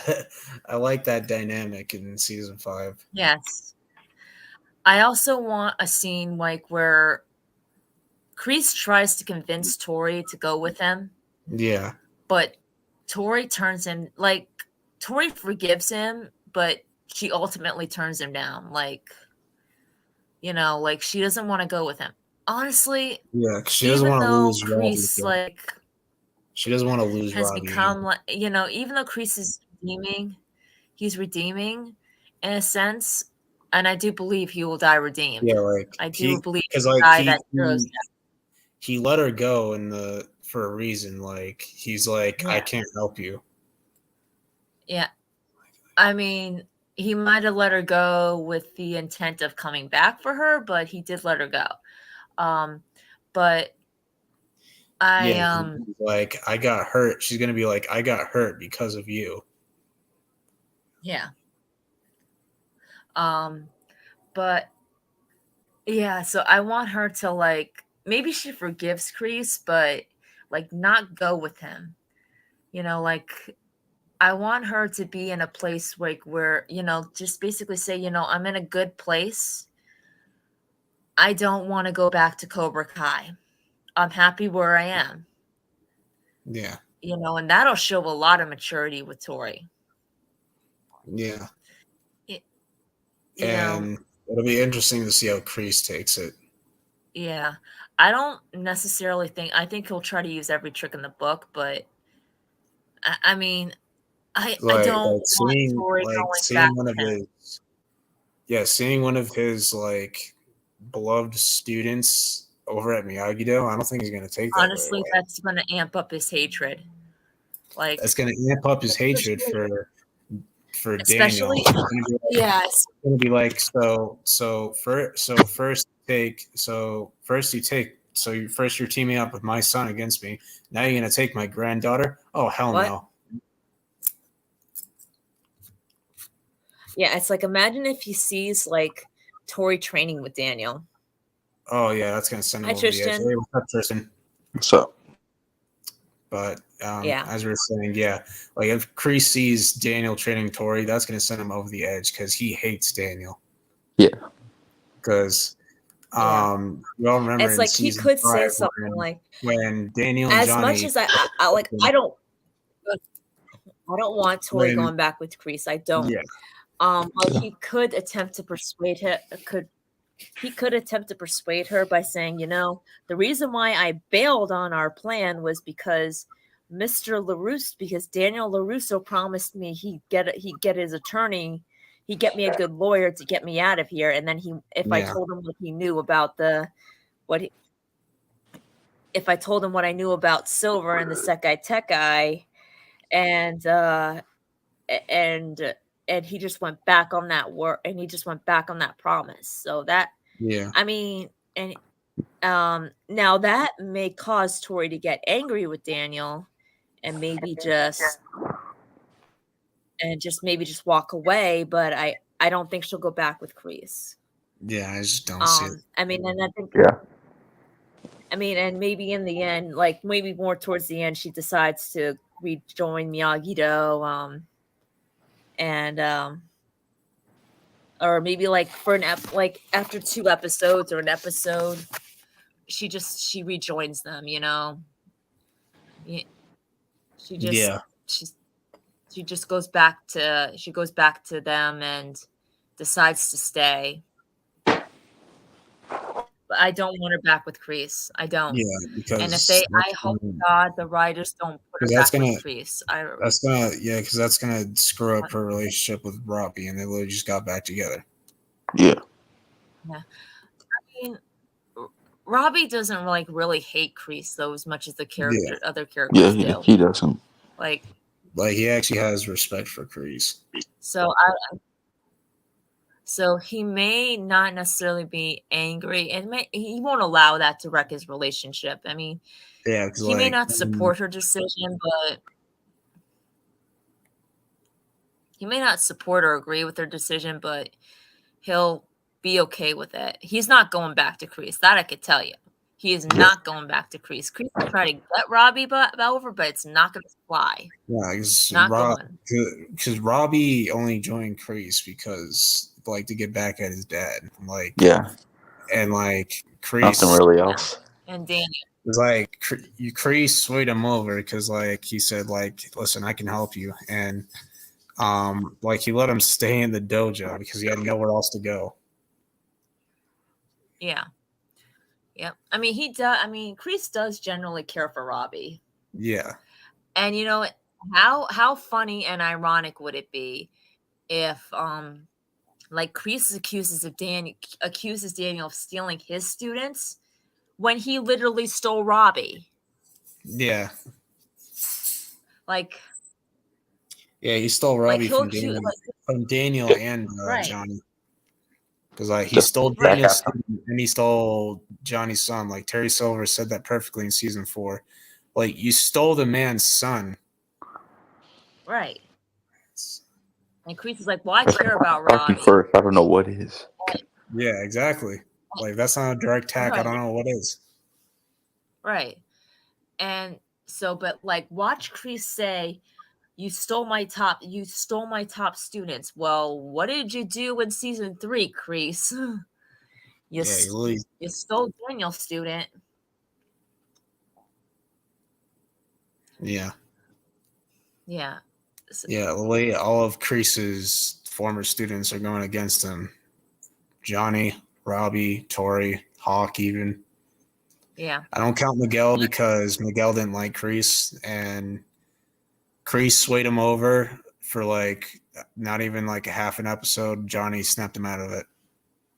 that. I like that dynamic in season 5. Yes. I also want a scene like where Kreese tries to convince Tori to go with him. Yeah. But Tori turns in, like, Thory forgives him, but she ultimately turns him down. Like, like she doesn't want to go with him. Honestly, Yeah, 'cause she doesn't even want to though lose Robbie. Kreese like She doesn't want to lose has Robbie. Either. become like, even though Kreese is he's redeeming in a sense, and I do believe he will die redeemed. Yeah, like I do believe because he'll like die that hero's death. he let her go for a reason. Like he's like, I Yeah. can't help you. Yeah. I mean, he might have let her go with the intent of coming back for her, but he did let her go. But like I got hurt. She's gonna be like, I got hurt because of you. Yeah. But yeah, so I want her to like, maybe she forgives Kreese, but like not go with him. Like I want her to be in a place like where, just basically say, I'm in a good place. I don't want to go back to Cobra Kai. I'm happy where I am. Yeah. And that'll show a lot of maturity with Thory. Yeah. You know, it'll be interesting to see how Kreese takes it. Yeah. I don't necessarily I think he'll try to use every trick in the book, but I mean, I don't want Thory going back one of him. seeing one of his like beloved students over at Miyagi-Do, I don't think he's going to take that. Honestly, that's going to amp up his hatred. Like that's going to amp up his hatred for Daniel. Especially, yes. It's going to be like first you're teaming up with my son against me. Now you're going to take my granddaughter? Oh hell What? no. Yeah, it's like imagine if he sees like Thory training with Daniel. Oh yeah, that's gonna send him over the edge. Hey, what's up, Tristan? What's up? But as we were saying, yeah, like if Kreese sees Daniel training Thory, that's gonna send him over the edge because he hates Daniel. Yeah. Because we all remember it's like he could say something when Daniel and as Johnny, much as I like I don't want Thory going back with Kreese. I don't. Yeah. But he could attempt to persuade her. He could attempt to persuade her by saying, the reason why I bailed on our plan was because Mr. LaRusso, because Daniel LaRusso promised me he'd get his attorney, he'd get me a good lawyer to get me out of here, and then I told him what he knew about if I told him what I knew about Silver and the Sekai Tekai, and he just went back on that work, and he just went back on that promise. So that, I mean, and now that may cause Thory to get angry with Daniel, and maybe just walk away. But I don't think she'll go back with Kreese. Yeah, I just don't see it. I mean, and I think, I mean, and maybe in the end, like maybe more towards the end, she decides to rejoin Miyagi-Do. And or maybe like for like after 2 episodes or an episode, she rejoins them, she just goes back to them and decides to stay. But I don't want her back with Kreese. I don't. Yeah, because I hope God the writers don't put her back with Kreese. Because that's gonna screw up her relationship with Robbie, and they literally just got back together. Yeah. I mean, Robbie doesn't like really hate Kreese though as much as the other characters do. Yeah, he doesn't. Like he actually has respect for Kreese. So he may not necessarily be angry, and he won't allow that to wreck his relationship. I mean, he may not support her decision, but he may not support or agree with her decision, but he'll be okay with it. He's not going back to Kreese. That I could tell you. He is not going back to Kreese. Kreese will try to get Robbie over, but it's not going to fly. Yeah, because Robbie only joined Kreese because to get back at his dad. And Kreese, nothing really else. And Daniel. It's Kreese swayed him over because he said listen, I can help you, and Like he let him stay in the dojo because he had nowhere else to go. Yeah. Yep. I mean, he does. I mean, Kreese does generally care for Robbie. Yeah. And you know how funny and ironic would it be if like Kreese accuses Daniel of stealing his students when he literally stole Robbie. Yeah. Like Yeah, he stole Robbie he'll from Daniel and right. Johnny. Because like he Just stole back Daniel's at student and he stole Johnny's son. Like Terry Silver said that perfectly in season 4. Like you stole the man's son. Right. And Kreese is like, well, I care about Rocky Robbie. first. I don't know what is. Yeah, exactly. Like that's not a direct attack. I Right. don't know what is. Right. And so, but like, watch Kreese say, you stole my top students. Well, what did you do in season 3, Kreese? you, Yeah, you stole Daniel's student. Yeah. Yeah. So, Yeah, the way all of Kreese's former students are going against him. Johnny, Robbie, Tori, Hawk even. yeah. I don't count Miguel because Miguel didn't like Kreese, and Kreese swayed him over for like not even like a half an episode. Johnny snapped him out of it.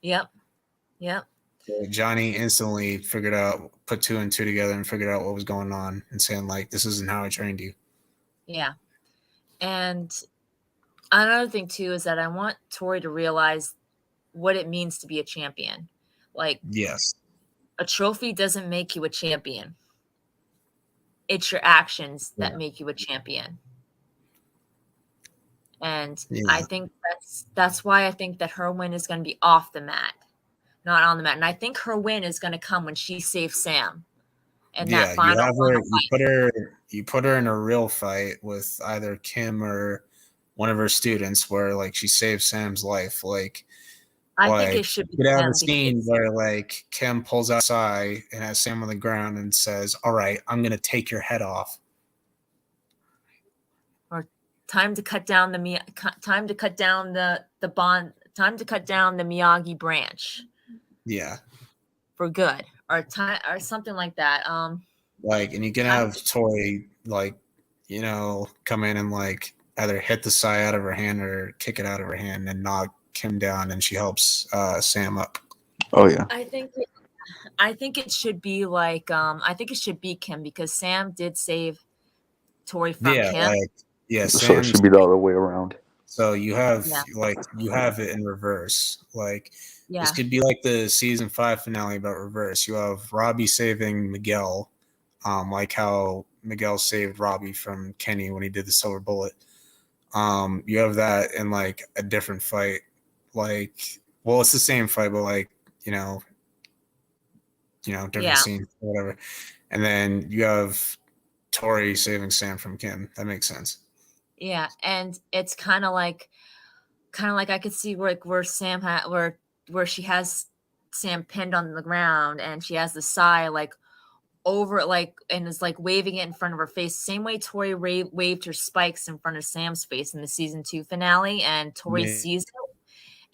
Yep. Yep. So Johnny instantly put 2 and 2 together and figured out what was going on and saying like, this isn't how I trained you. Yeah. And another thing too is that I want Tori to realize what it means to be a champion. Like, yes, a trophy doesn't make you a champion. It's your actions that make you a champion. And I think that's why I think that her win is going to be off the mat, not on the mat. And I think her win is going to come when she saves Sam. And that final you put her in a real fight with either Kim or one of her students where like she saves Sam's life. Like I think it should be you could have a scene where like Kim pulls outside and has Sam on the ground and says, "All right, I'm gonna take your head off." Or time to cut down the Miyagi branch. Yeah. For good. Or something like that. Like, and you can have Tori like, come in and like either hit the sai out of her hand or kick it out of her hand and knock Kim down, and she helps Sam up. Oh yeah. I think it should be like I think it should be Kim because Sam did save Tori from Kim. So it should be the other way around. So you have you have it in reverse. Like this could be like the season 5 finale, but reverse. You have Robbie saving Miguel, like how Miguel saved Robbie from Kenny when he did the silver bullet. You have that in like a different fight. Like, well, it's the same fight, but like, different scene or whatever. And then you have Tori saving Sam from Kim. That makes sense. Yeah, and it's kind of like I could see where Sam where she has Sam pinned on the ground and she has the sai like over like and is like waving it in front of her face. Same way Tori waved her spikes in front of Sam's face in the season 2 finale, and Tori sees it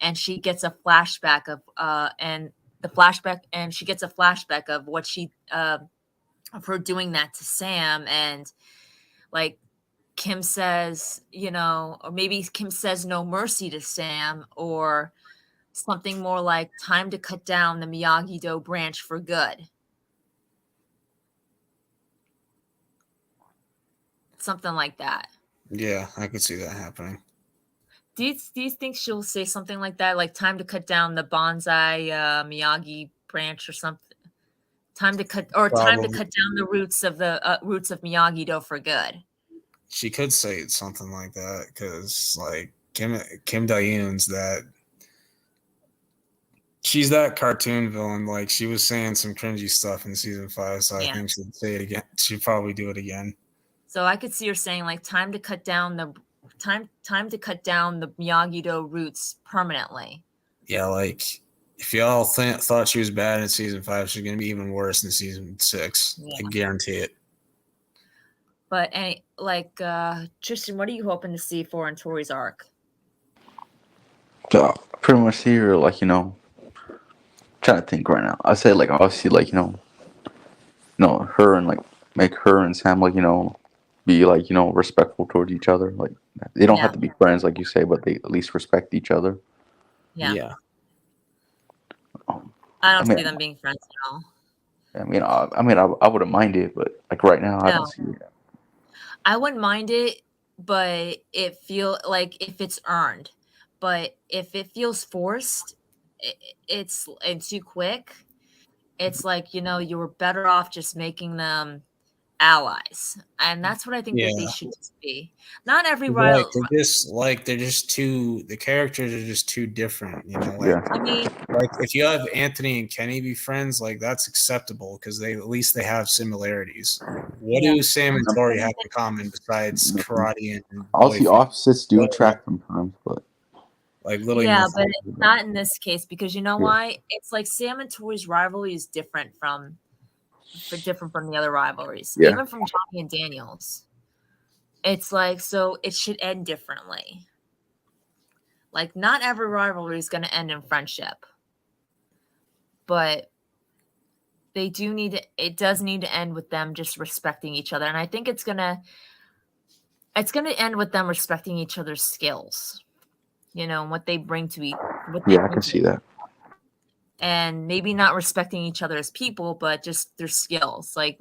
and she gets a flashback of she gets a flashback of what she of her doing that to Sam, and like Kim says, or maybe Kim says no mercy to Sam, or something more like time to cut down the Miyagi-Do branch for good. Something like that. Yeah, I could see that happening. Do you think she'll say something like that, like time to cut down the bonsai Miyagi branch or something? Time to cut down the roots of Miyagi-Do for good. She could say something like that because, like, Kim Dayoon's that she's that cartoon villain. Like, she was saying some cringy stuff in season 5, so I think she'd say it again. She'd probably do it again. So I could see her saying like time to cut down the Miyagi-Do roots permanently. Yeah, like if y'all thought she was bad in season 5, she's gonna be even worse in season 6. I guarantee it. But Tristan, what are you hoping to see for in Tori's arc? So pretty much here, like, trying to think right now. I say, like, obviously, like, her and, like, make her and Sam, like, be, like, respectful towards each other. Like, they don't have Yeah. to be friends, like you say, but they at least respect each other. Yeah. Um, I I don't mean, see them being friends at all. I wouldn't mind it, but like right now, I don't No. see it. I wouldn't mind it, but it feel like if it's earned. But if it feels forced, it's and too quick, it's like, you were better off just making them allies. And that's what I think that they Yeah. should just be. Not every Like rival. they're just too the characters are just too different, like Yeah, I mean, like if you have Anthony and Kenny be friends, like that's acceptable because at least they have similarities. What yeah. do Sam and I'm Tori hoping have in common besides nothing. karate and Obviously, boyfriend? opposites do attract sometimes, but Like literally Yeah, nothing. but not in this case because you know yeah, why? It's like Sam and Tori's rivalry is different from the other rivalries, yeah, even from Johnny and Daniels. It's like, so it should end differently. Like, not every rivalry is going to end in friendship, but it does need to end with them just respecting each other. And I think it's going to end with them respecting each other's skills, and what they bring to yeah. I can see that. and maybe not respecting each other as people, but just their skills. Like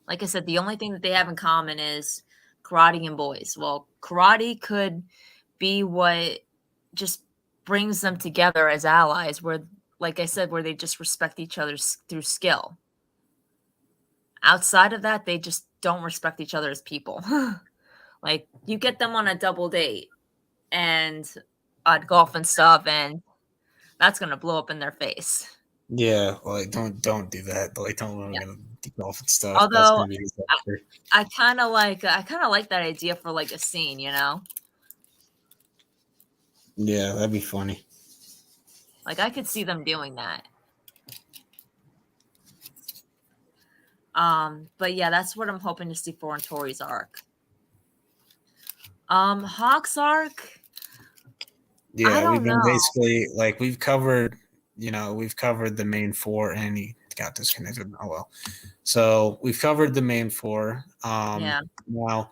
I said, the only thing that they have in common is karate and boys. Well, karate could be what just brings them together as allies, where, like I said, where they just respect each other through skill. Outside of that, they just don't respect each other as people. Like, you get them on a double date and on golf and stuff, and that's gonna blow up in their face. Yeah, like don't do that. Like don't Yeah. do golf and stuff. That's Although gonna be a disaster. I kind of like that idea for like a scene, Yeah, that'd be funny. Like, I could see them doing that. But yeah, that's what I'm hoping to see for in Tori's arc. Hawk's arc. Yeah, we've don't been know. basically like we've covered the main four, and he got disconnected. Oh well. So we've covered the main four. Yeah. Now,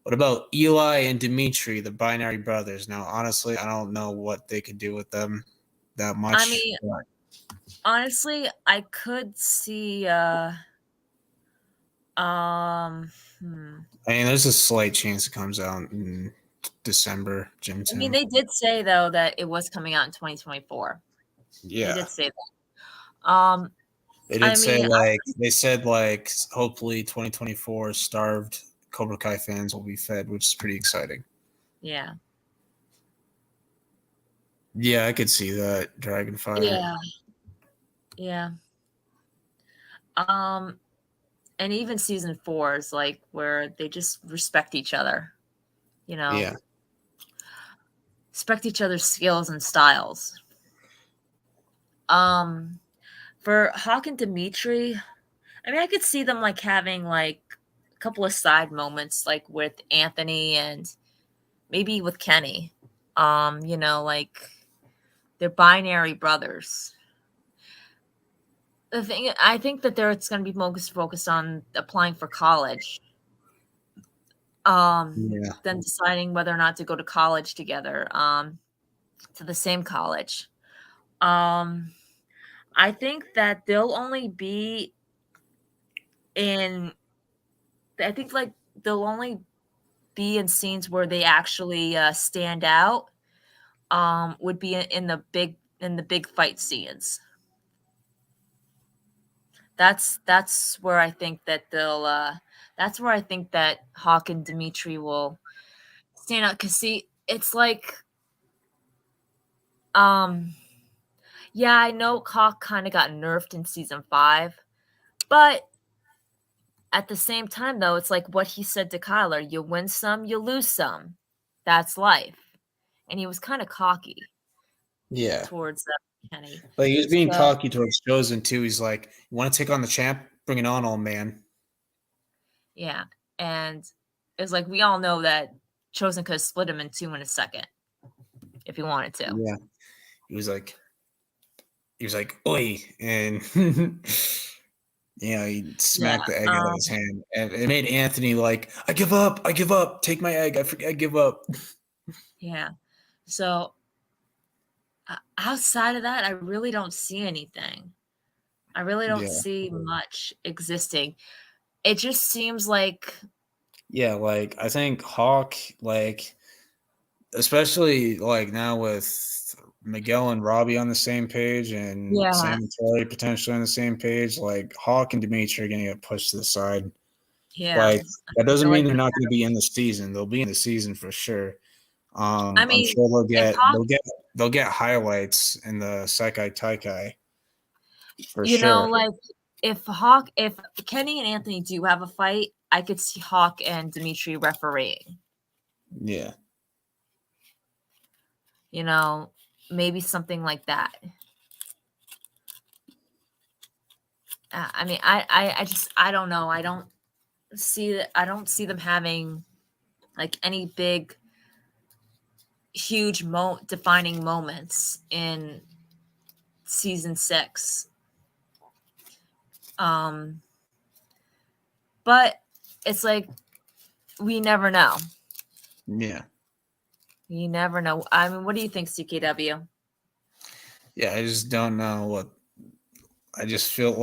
what about Eli and Dimitri, the binary brothers? Now, honestly, I don't know what they could do with them that much. I mean, honestly, I could see. I mean, there's a slight chance it comes out in December. Jim I mean, Tim. they did say though that it was coming out in 2024. Yeah, They did say that. they did I say mean, they said like hopefully 2024 starved Cobra Kai fans will be fed, which is pretty exciting. yeah. Yeah, I could see that Dragonfire. Yeah. Yeah. And even season 4 is like where they just respect each other, Yeah. respect each other's skills and styles. For Hawk and Dimitri, I mean, I could see them like having like a couple of side moments, like with Anthony and maybe with Kenny. Like they're binary brothers. The thing, I think that it's going to be focused on applying for college. Then deciding whether or not to go to college together, to the same college. I think that they'll only be in. I think like they'll only be in scenes where they actually stand out. Would be in the big fight scenes. That's where I think that they'll. That's where I think that Hawk and Dimitri will stand out. Cause see, it's like, yeah, I know Hawk kind of got nerfed in season 5, but at the same time, though, it's like what he said to Kyler: "You win some, you lose some. That's life." And he was kind of cocky. Yeah. Towards Kenny. But he was being cocky towards Chosen too. He's like, "You want to take on the champ? Bring it on, old man." Yeah. And it's like we all know that Chosen could have split him in two in a second if he wanted to. Yeah. He was like, oi, and he smacked the egg out of his hand, and it made Anthony like, I give up, take my egg, I give up. Yeah. So outside of that, I really don't see anything. I really don't see much existing. It just seems like like I think Hawk, like especially like now with Miguel and Robbie on the same page and Sam and Tori potentially on the same page, like Hawk and Dimitri are gonna get pushed to the side. Yeah. Like that doesn't mean like they're not gonna be in the season. They'll be in the season for sure. I I'm mean, sure Hawk, they'll get highlights in the Sekai Taikai for you know, sure. like if Kenny and Anthony do have a fight, I could see Hawk and Dimitri refereeing. Yeah. You know, maybe something like that. I mean, I don't know. I don't see them having like any big, huge defining moments in season 6. But it's like we never know. Yeah. You never know. I mean, what do you think, CKW? Yeah, I just don't know what. I just feel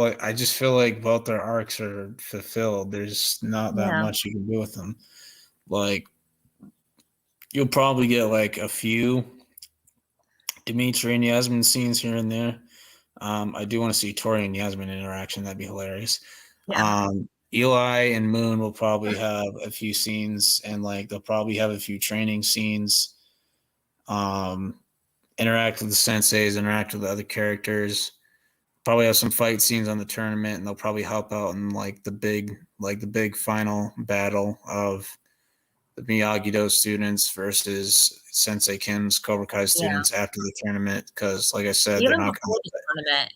like both their arcs are fulfilled. There's not that much you can do with them. Like you'll probably get like a few Dimitri and Yasmin scenes here and there. I do want to see Tori and Yasmin interaction. That'd be hilarious. Yeah. Eli and Moon will probably have a few scenes, and like they'll probably have a few training scenes. Interact with the senseis, interact with the other characters. Probably have some fight scenes on the tournament, and they'll probably help out in like the big final battle of the Miyagi-Do students versus Sensei Kim's Cobra Kai students after the tournament. Because, like I said, Even before the tournament,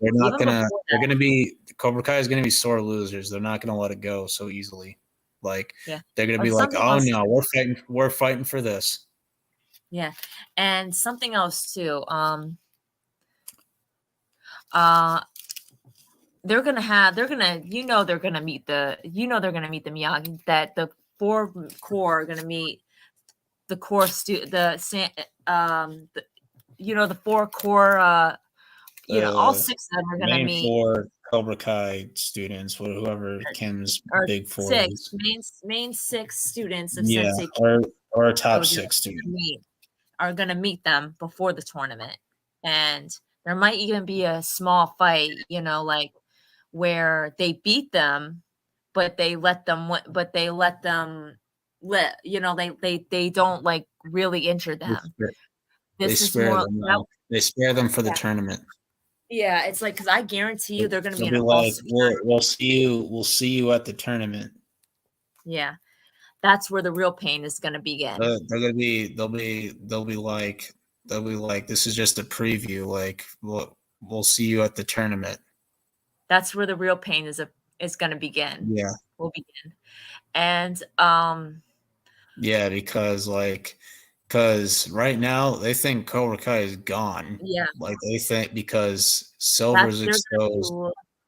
they're gonna be Cobra Kai is gonna be sore losers. They're not gonna let it go so easily. Like they're gonna be like, oh no, we're fighting for this. Yeah, and something else too. They're gonna meet the Miyagi, that the 4 core are gonna meet the core the 4 core all 6 of them are gonna meet 4 Cobra Kai students, whoever Kim's big 4 6 is. main 6 students of Sensei Kim or top 6 students are gonna meet them before the tournament, and there might even be a small fight, like where they beat them, but they let them they don't like really injure them. They spare them for the tournament. Yeah, it's like, because I guarantee you they're going to be in a like, we'll see you at the tournament. Yeah, that's where the real pain is going to begin. They'll be like, this is just a preview. Like, we'll see you at the tournament. That's where the real pain is going to begin. Yeah, will begin, and yeah, because right now they think Cobra Kai is gone. Yeah, like they think because Silver's exposed.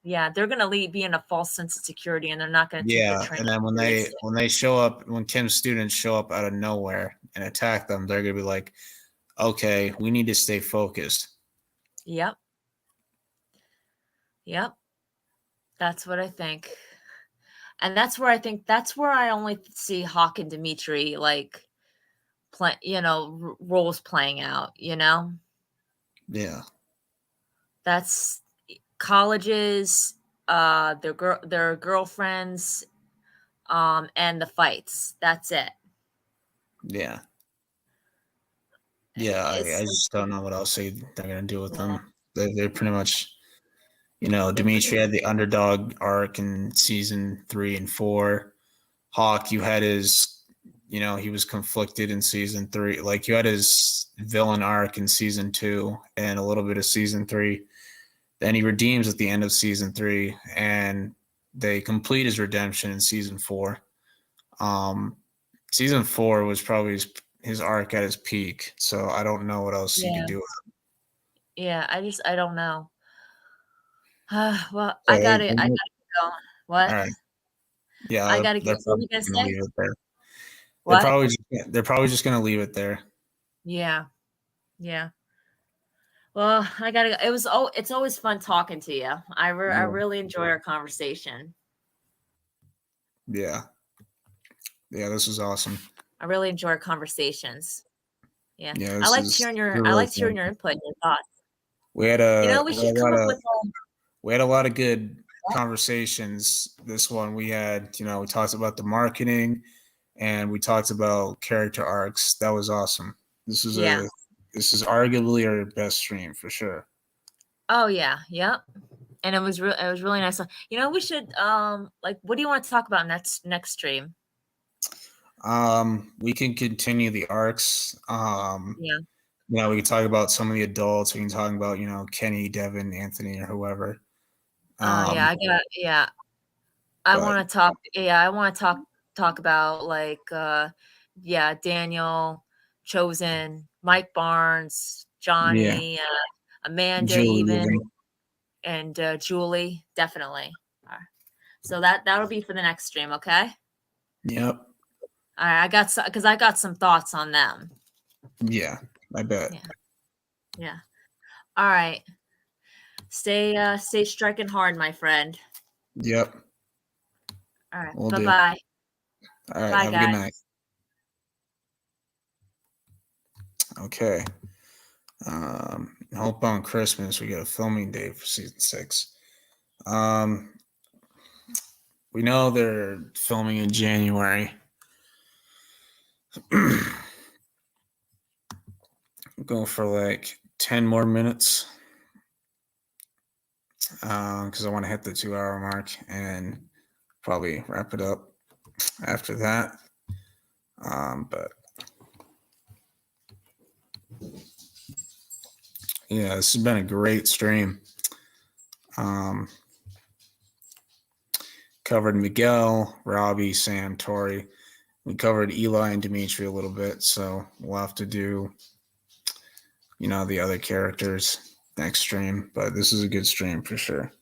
They're gonna be in a false sense of security, and they're not gonna take their training. And then when they show up, when Kim's students show up out of nowhere and attack them, they're gonna be like, okay, we need to stay focused. Yep. That's what I think. And that's where I only see Hawk and Dimitri like roles playing out, Yeah. That's colleges, their girlfriends, and the fights. That's it. Yeah. I just don't know what else they're gonna do with them. They're pretty much, Dimitri had the underdog arc in season 3 and 4. Hawk, you had his, he was conflicted in season 3. Like you had his villain arc in season 2 and a little bit of season 3. Then he redeems at the end of season 3, and they complete his redemption in season 4. Season 4 was probably his arc at his peak, so I don't know what else you Yeah. could do. Yeah, I don't know. Well, I So, gotta go. What? all right. Yeah, I gotta go. they're What were probably you gonna gonna say? leave it there. What? They're probably just gonna leave it there. Yeah. Yeah. Well, I gotta go. It's always fun talking to you. I Yeah. really enjoy our conversation. Yeah. Yeah, this is awesome. I really enjoy our conversations. Yeah. Yeah, I this liked is hearing your I really liked hearing fun. your input and your thoughts. We had We a should come lot up of with we had a lot of good what? conversations. This one we had, we talked about the marketing and we talked about character arcs. That was awesome. This is Yeah. this is arguably our best stream for sure. Oh yeah. Yep. And it was really nice. We should like what do you want to talk about next stream? We can continue the arcs. Yeah. We can talk about some of the adults. We can talk about, Kenny, Devin, Anthony, or whoever. Yeah, I But want to talk. Yeah, I want to talk about like yeah, Daniel, Chosen, Mike Barnes, yeah, Johnny, Amanda, Julie, even, and Julie, definitely. So that'll be for the next stream. Okay. yep, All right, because I got some thoughts on them. yeah, I bet. Yeah. Yeah. All right. Stay striking hard, my friend. Yep, All right. we'll Bye do. bye. All right, Bye, have a good guys. night. Okay. Hope on Christmas we get a filming date for season 6. We know they're filming in January. Go for like 10 more minutes because I want to hit the 2-hour mark and probably wrap it up after that. But yeah, this has been a great stream. Covered Miguel, Robbie, Sam, Tori. We covered Eli and Dimitri a little bit, so we'll have to do, the other characters next stream. But this is a good stream for sure.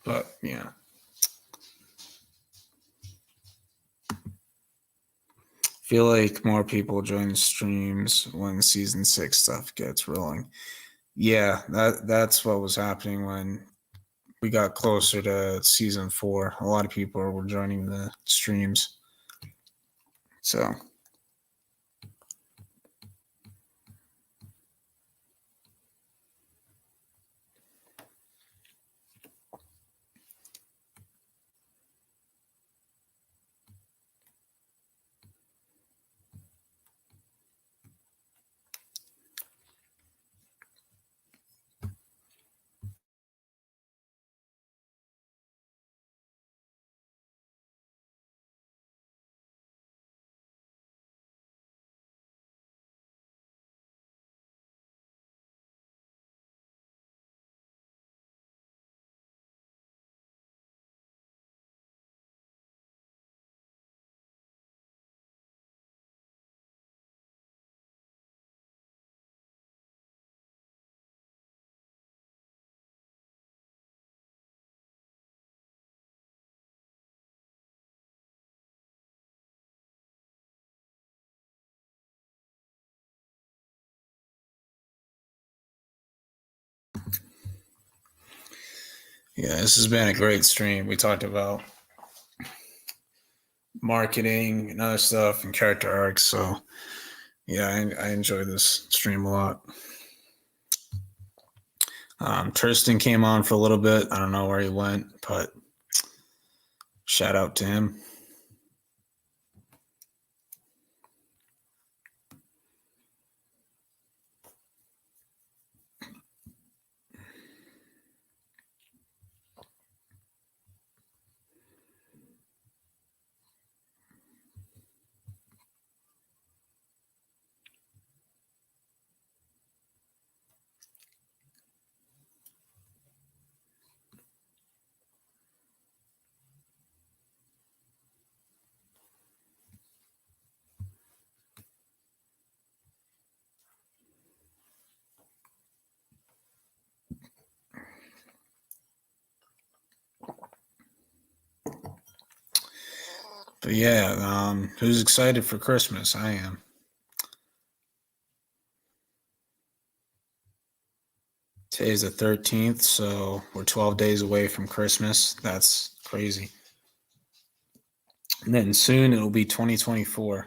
But yeah. Feel like more people join the streams when season 6 stuff gets rolling. Yeah, that's what was happening when we got closer to season 4. A lot of people were joining the streams. So yeah, this has been a great stream. We talked about marketing and other stuff and character arcs. So yeah, I enjoy this stream a lot. Tristan came on for a little bit. I don't know where he went, but shout out to him. But yeah, who's excited for Christmas? I am. Today's the 13th, so we're 12 days away from Christmas. That's crazy. And then soon it'll be 2024.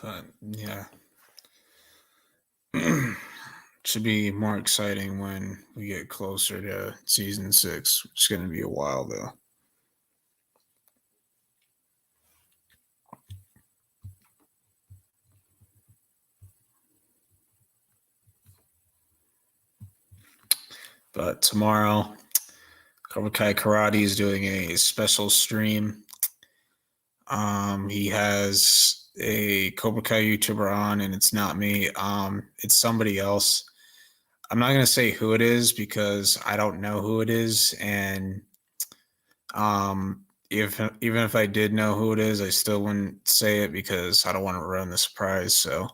But yeah. Should be more exciting when we get closer to season 6. It's going to be a while though. But tomorrow, Cobra Kai Karate is doing a special stream. He has a Cobra Kai YouTuber on, and it's not me. It's somebody else. I'm not gonna say who it is because I don't know who it is, and if even if I did know who it is, I still wouldn't say it because I don't want to ruin the surprise. So,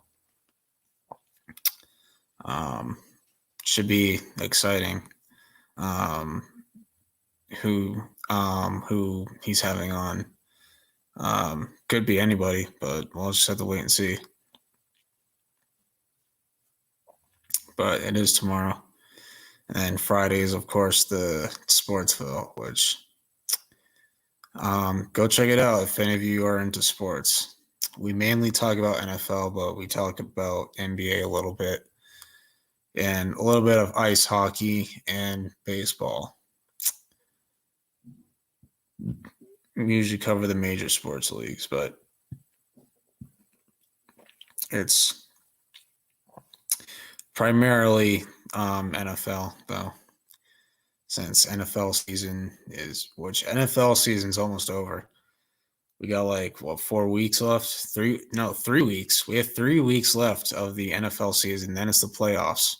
should be exciting. Who he's having on. Could be anybody, but we'll just have to wait and see. But it is tomorrow. And then Friday is, of course, the Sportsville, which go check it out if any of you are into sports. We mainly talk about NFL, but we talk about NBA a little bit and a little bit of ice hockey and baseball. We usually cover the major sports leagues, but it's primarily NFL, though, since NFL season's almost over. We got 4 weeks left? 3 weeks. We have 3 weeks left of the NFL season. Then it's the playoffs.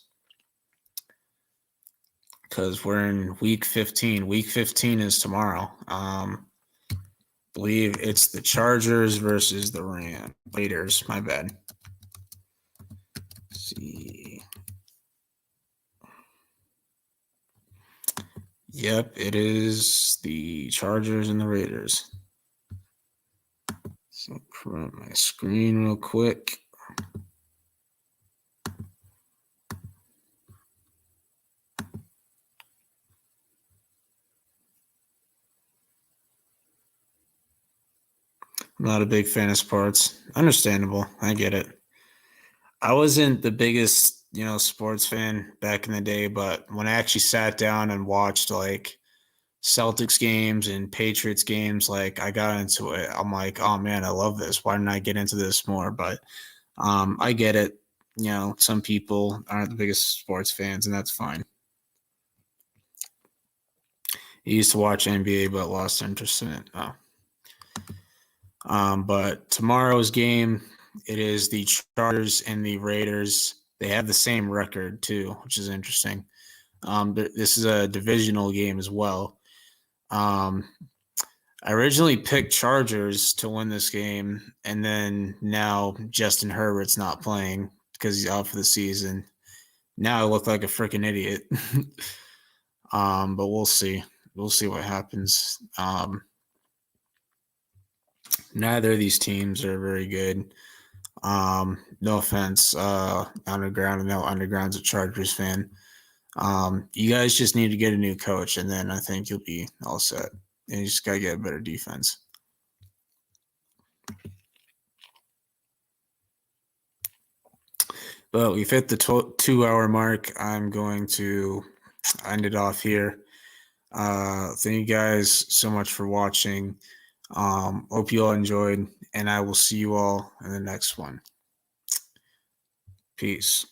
Because we're in week 15. Week 15 is tomorrow. Believe it's the Chargers versus the Raiders. My bad. Let's see. Yep, it is the Chargers and the Raiders. So print my screen real quick. I'm not a big fan of sports. Understandable. I get it. I wasn't the biggest, sports fan back in the day, but when I actually sat down and watched Celtics games and Patriots games, I got into it. I'm like, oh man, I love this. Why didn't I get into this more? But I get it. Some people aren't the biggest sports fans, and that's fine. I used to watch NBA, but lost interest in it. But tomorrow's game, it is the Chargers and the Raiders. They have the same record too, which is interesting. This is a divisional game as well. I originally picked Chargers to win this game, and then now Justin Herbert's not playing because he's out for the season. Now I look like a freaking idiot. But we'll see. We'll see what happens. Neither of these teams are very good. No offense, Underground. I know Underground's a Chargers fan. You guys just need to get a new coach, and then I think you'll be all set. And you just got to get a better defense. But we've hit the 2-hour mark. I'm going to end it off here. Thank you guys so much for watching. Hope you all enjoyed, and I will see you all in the next one. Peace.